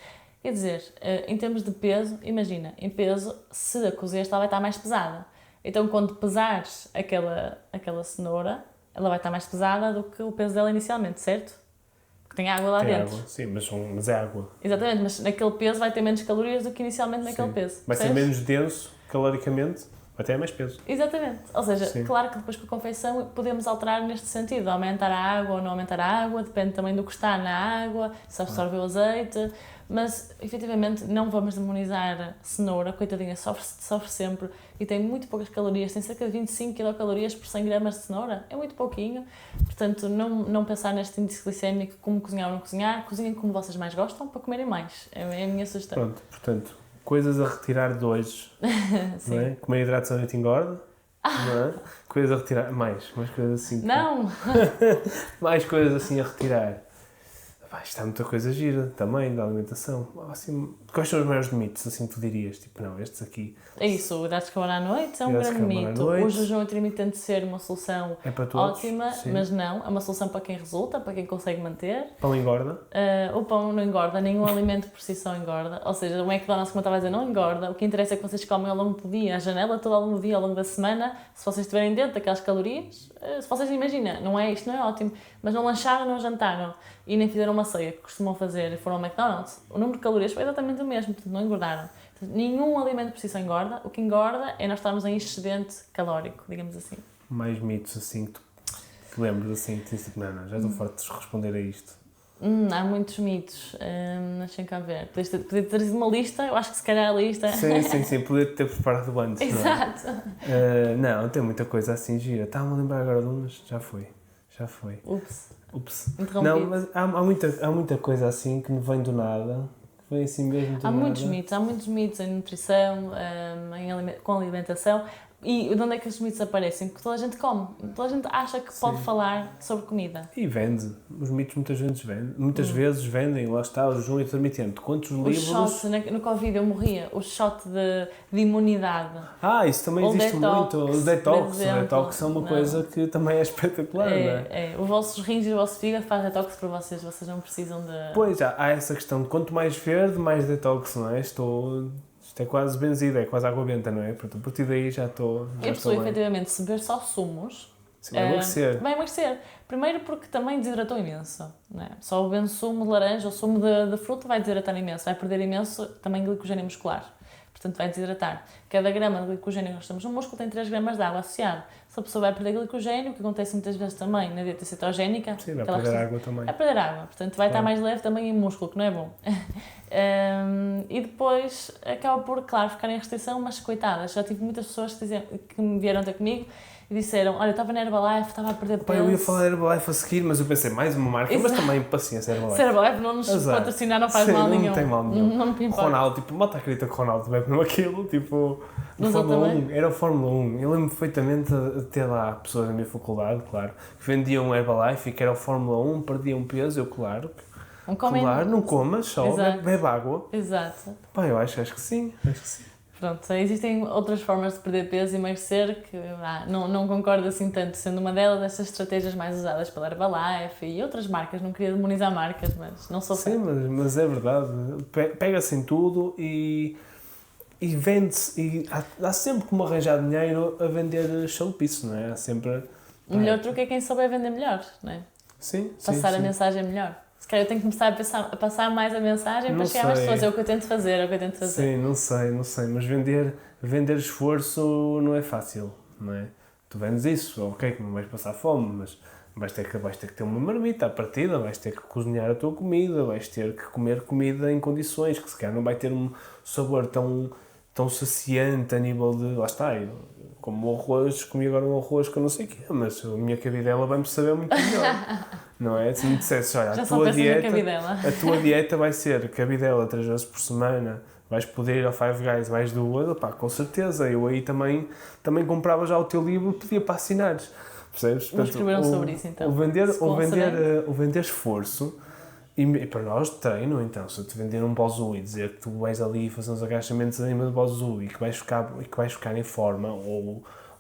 Speaker 2: Quer dizer, em termos de peso, imagina, em peso, se a cozeste, ela vai estar mais pesada. Então, quando pesares aquela cenoura, ela vai estar mais pesada do que o peso dela inicialmente, certo? que tem água lá
Speaker 1: Tem
Speaker 2: dentro.
Speaker 1: água, sim, mas é água.
Speaker 2: Exatamente, mas naquele peso vai ter menos calorias do que inicialmente naquele
Speaker 1: Sim.
Speaker 2: peso.
Speaker 1: Vai ser
Speaker 2: percebes?
Speaker 1: menos denso, caloricamente, vai ter mais peso.
Speaker 2: Exatamente. Ou seja,
Speaker 1: Sim.
Speaker 2: claro que depois com a confeição podemos alterar neste sentido, aumentar a água ou não aumentar a água, depende também do que está na água, se absorve o azeite, mas efetivamente não vamos demonizar a cenoura, coitadinha, sofre sempre e tem muito poucas calorias, tem cerca de 25 kilocalorias por 100 gramas de cenoura, é muito pouquinho, portanto não pensar neste índice glicémico como cozinhar ou não cozinhar, cozinhem como vocês mais gostam para comerem mais, é a minha sugestão.
Speaker 1: Pronto, portanto, coisas a retirar de hoje, não é? Comer hidratos à noite engorda, não é? Coisas a retirar, mais coisas assim.
Speaker 2: Não!
Speaker 1: Mais coisas assim a retirar. Pá, isto há muita coisa gira também da alimentação. Assim, quais são os maiores mitos, assim, tu dirias? Tipo, não, estes aqui
Speaker 2: É isso, o hidratos de carbono à noite é um
Speaker 1: Hidratos de
Speaker 2: grande
Speaker 1: carbono à
Speaker 2: mito.
Speaker 1: noite.
Speaker 2: O jejum intermitente ser uma solução
Speaker 1: é para todos.
Speaker 2: ótima,
Speaker 1: Sim.
Speaker 2: mas não, é uma solução para quem resulta, para quem consegue manter.
Speaker 1: Pão engorda.
Speaker 2: O pão não engorda, nenhum alimento por si só engorda. Ou seja, o McDonald's, como eu estava a dizer, não engorda. O que interessa é que vocês comem ao longo do dia, a janela toda ao longo do dia, ao longo da semana. Se vocês estiverem dentro daquelas calorias, se vocês imaginam, isto não é ótimo, mas não lancharam, não jantaram e nem fizeram uma ceia que costumam fazer e foram ao McDonald's, o número de calorias foi exatamente o mesmo, portanto não engordaram. Portanto, nenhum alimento por si só engorda. O que engorda é nós estarmos em excedente calórico, digamos assim.
Speaker 1: Mais mitos, assim, que tu te lembres, assim, que tens tipo, não, já estou farto de responder a isto.
Speaker 2: Há muitos mitos, deixem cá ver. Podia ter trazido uma lista, eu acho que se calhar a lista...
Speaker 1: Sim, poder ter preparado antes,
Speaker 2: Exato.
Speaker 1: não é? Não, tem muita coisa assim gira. Estava-me a lembrar agora de um, mas já foi. Ups.
Speaker 2: Interrompido.
Speaker 1: Não, mas há muita coisa assim que me vem do nada, que vem assim mesmo do
Speaker 2: Há
Speaker 1: nada.
Speaker 2: há muitos mitos em nutrição, com alimentação. E de onde é que os mitos aparecem? Porque toda a gente come, toda a gente acha que pode falar sobre comida.
Speaker 1: E vende. Os mitos muitas vezes vendem, lá está, o jejum intermitente. Quantos
Speaker 2: O
Speaker 1: livros...
Speaker 2: shot, no Covid eu morria, o shot de imunidade.
Speaker 1: Isso também
Speaker 2: Ou
Speaker 1: existe
Speaker 2: detox,
Speaker 1: muito. O
Speaker 2: por
Speaker 1: detox. O
Speaker 2: exemplo.
Speaker 1: detox é uma coisa que também é espetacular, não é?
Speaker 2: Os vossos rins e o vosso fígado faz detox para vocês não precisam de...
Speaker 1: Pois, há essa questão de quanto mais verde, mais detox, não é? Isto é quase benzido, é quase água benta, não é? Portanto, a partir daí já estou
Speaker 2: E a pessoa, efetivamente, se beber só sumos...
Speaker 1: Sim, vai emagrecer.
Speaker 2: Vai emagrecer. Primeiro porque também desidratou imenso. Não é? Só bebendo sumo de laranja ou sumo de fruta vai desidratar imenso. Vai perder imenso também glicogênio muscular. Portanto, vai desidratar. Cada grama de glicogênio que nós temos no músculo tem 3 gramas de água associado. Se a pessoa vai perder glicogênio, o que acontece muitas vezes também na dieta cetogénica...
Speaker 1: Sim, vai perder água também.
Speaker 2: Vai perder água. Portanto, vai estar mais leve também em músculo, que não é bom. E depois acaba por, claro, ficar em restrição, mas coitadas. Já tive muitas pessoas que me vieram ter comigo e disseram, olha, eu estava na Herbalife, estava a perder peso.
Speaker 1: Eu ia falar Herbalife a seguir, mas eu pensei, mais uma marca, mas também paciência, Herbalife.
Speaker 2: Se Herbalife não nos patrocinar, não faz mal nenhum.
Speaker 1: Não tem mal nenhum.
Speaker 2: Não me importa.
Speaker 1: Ronaldo, tipo, malta acredita que Ronaldo bebe naquilo, tipo,
Speaker 2: Mas
Speaker 1: Fórmula 1, era o Fórmula 1. Eu lembro perfeitamente de ter lá pessoas na minha faculdade, claro, que vendiam Herbalife e que era o Fórmula 1, perdiam peso, eu, claro, não comas só, bebe água.
Speaker 2: Exato.
Speaker 1: Pá, eu acho que sim.
Speaker 2: Pronto, existem outras formas de perder peso e emagrecer que não concordo assim tanto, sendo uma delas essas estratégias mais usadas pela Herbalife e outras marcas, não queria demonizar marcas, mas não sou fã.
Speaker 1: Sim, mas é verdade, pega-se em tudo e vende-se, e há sempre como arranjar dinheiro a vender chalupice, não é? Há sempre...
Speaker 2: O melhor truque é quem souber vender melhor, não é?
Speaker 1: Sim.
Speaker 2: Passar a mensagem melhor. Se calhar eu tenho que começar a passar mais a mensagem para chegar às pessoas. É o que eu tento fazer,
Speaker 1: Sim, não sei. Mas vender esforço não é fácil, não é? Tu vendes isso, ok, que não vais passar fome, mas vais ter que ter uma marmita à partida, vais ter que cozinhar a tua comida, vais ter que comer comida em condições, que se calhar não vai ter um sabor tão saciante a nível de... Lá está, eu como arroz, comi agora um arroz que eu não sei o quê, mas a minha cabidela vai-me saber muito melhor. Não é? Se me dissesses, olha, a tua dieta vai ser cabidela 3 vezes por semana, vais poder ir ao Five Guys mais 2, com certeza. Eu aí também comprava já o teu livro e pedia para assinares. Percebes?
Speaker 2: Mas escreveram sobre isso, então.
Speaker 1: O vender esforço, e para nós de treino, então, se eu te vender um Bozu e dizer que tu vais ali fazer uns agachamentos acima do Bozu e que vais ficar em forma,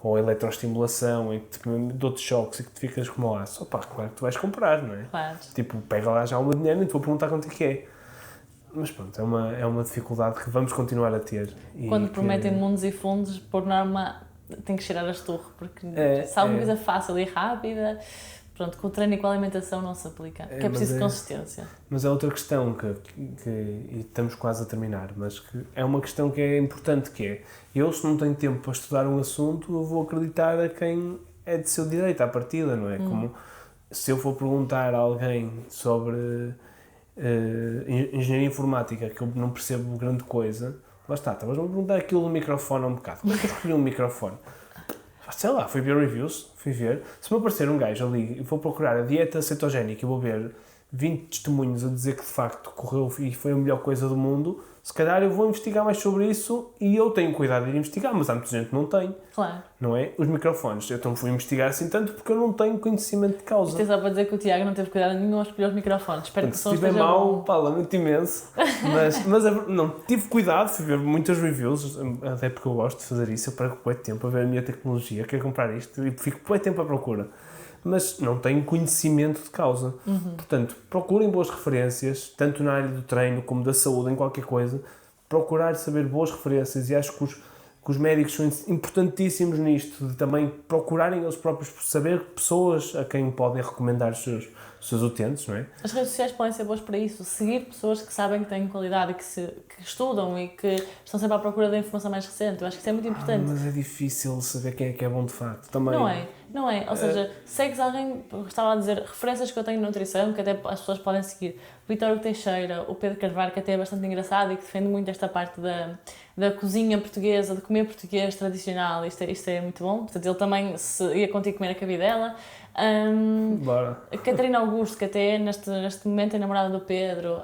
Speaker 1: ou eletroestimulação, e que te dou-te choques e que te ficas como o aço, claro que tu vais comprar, não é?
Speaker 2: Claro.
Speaker 1: Tipo, pega lá já uma dinheiro e te vou perguntar quanto é que é. Mas pronto, é uma dificuldade que vamos continuar a ter.
Speaker 2: Quando prometem mundos e fundos, por norma, tem que cheirar as torres, porque se há alguma coisa fácil e rápida, pronto, com o treino e com a alimentação não se aplica, porque é preciso consistência.
Speaker 1: Mas é outra questão e estamos quase a terminar, mas que é uma questão que é importante, que é, eu se não tenho tempo para estudar um assunto, eu vou acreditar a quem é de seu direito à partida, não é? Como se eu for perguntar a alguém sobre engenharia informática, que eu não percebo grande coisa, lá está, mas vamos perguntar aquilo do microfone um bocado. Como é que eu escolhi um microfone? Sei lá, fui ver reviews, fui ver. Se me aparecer um gajo ali e vou procurar a dieta cetogénica e vou ver 20 testemunhos a dizer que de facto correu e foi a melhor coisa do mundo, se calhar eu vou investigar mais sobre isso e eu tenho cuidado de ir investigar, mas há muita gente que não tem.
Speaker 2: Claro.
Speaker 1: Não é? Os microfones, eu então fui investigar assim tanto porque eu não tenho conhecimento de causa.
Speaker 2: Isto é só para dizer que o Tiago não teve cuidado nenhum ao escolher os microfones. Espero que o som
Speaker 1: estiver
Speaker 2: esteja
Speaker 1: mal,
Speaker 2: bom.
Speaker 1: pá, lamento imenso. Mas não, tive cuidado, fui ver muitas reviews, até porque eu gosto de fazer isso, eu perco muito tempo a ver a minha tecnologia, quero comprar isto e fico muito tempo à procura. Mas não tenho conhecimento de causa. Portanto, procurem boas referências, tanto na área do treino como da saúde, em qualquer coisa. Procurar saber boas referências e acho que os médicos são importantíssimos nisto, de também procurarem eles próprios saber pessoas a quem podem recomendar os seus utentes, não é?
Speaker 2: As redes sociais podem ser boas para isso, seguir pessoas que sabem que têm qualidade e que estudam e que estão sempre à procura da informação mais recente. Eu acho que isso é muito importante.
Speaker 1: Mas é difícil saber quem é que é bom de facto. Também.
Speaker 2: Não é. Ou seja, segues alguém, estava a dizer, referências que eu tenho de nutrição, que até as pessoas podem seguir. O Vítor Teixeira, o Pedro Carvalho, que até é bastante engraçado e que defende muito esta parte da cozinha portuguesa, de comer português tradicional. Isto é muito bom. Portanto, ele também ia contigo comer a cabidela.
Speaker 1: Bora.
Speaker 2: A Catarina Augusto, que até neste momento é namorada do Pedro.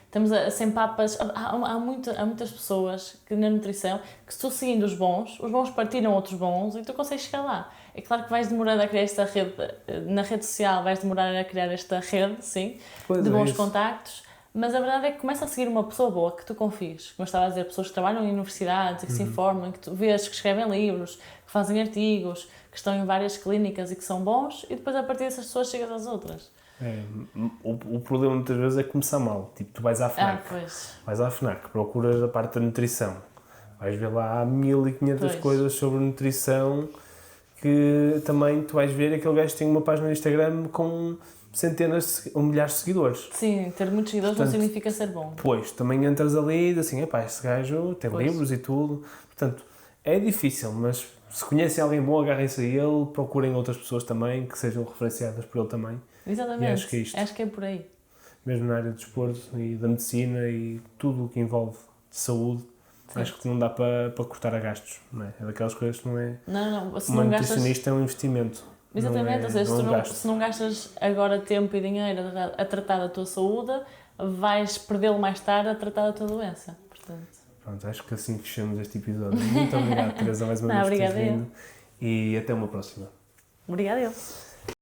Speaker 2: Estamos sem papas. Há muitas pessoas que na nutrição, que se tu seguindo os bons partilham outros bons e tu consegues chegar lá. É claro que vais demorar a criar esta rede, na rede social vais demorar a criar esta rede, sim, de bons contactos, mas a verdade é que começa a seguir uma pessoa boa, que tu confies. Como eu estava a dizer, pessoas que trabalham em universidades e que se informam, que tu vês, que escrevem livros, que fazem artigos, que estão em várias clínicas e que são bons, e depois a partir dessas pessoas chegas às outras.
Speaker 1: O problema muitas vezes é começar mal. Tipo, tu vais à FNAC, vais à FNAC, procuras a parte da nutrição, vais ver lá há 1500 coisas sobre nutrição, que também tu vais ver aquele gajo que tem uma página no Instagram com centenas ou milhares de seguidores.
Speaker 2: Sim, ter muitos seguidores não significa ser bom.
Speaker 1: Pois, também entras ali e assim, este gajo tem livros e tudo. Portanto, é difícil, mas se conhecem alguém bom, agarrem-se a ele, procurem outras pessoas também, que sejam referenciadas por ele também.
Speaker 2: Exatamente,
Speaker 1: e acho que é isto.
Speaker 2: Acho que é por aí.
Speaker 1: Mesmo na área do desporto e da medicina e tudo o que envolve saúde, sim. Acho que não dá para cortar a gastos, não é? É daquelas coisas que não é...
Speaker 2: Não, se
Speaker 1: uma
Speaker 2: não
Speaker 1: nutricionista é um investimento.
Speaker 2: Exatamente, ou seja, se não gastas agora tempo e dinheiro a tratar da tua saúde, vais perdê-lo mais tarde a tratar da tua doença. Portanto...
Speaker 1: Pronto, acho que assim fechamos este episódio. Muito obrigado, Teresa, mais uma vez por teres vindo. E até uma próxima.
Speaker 2: Obrigada eu.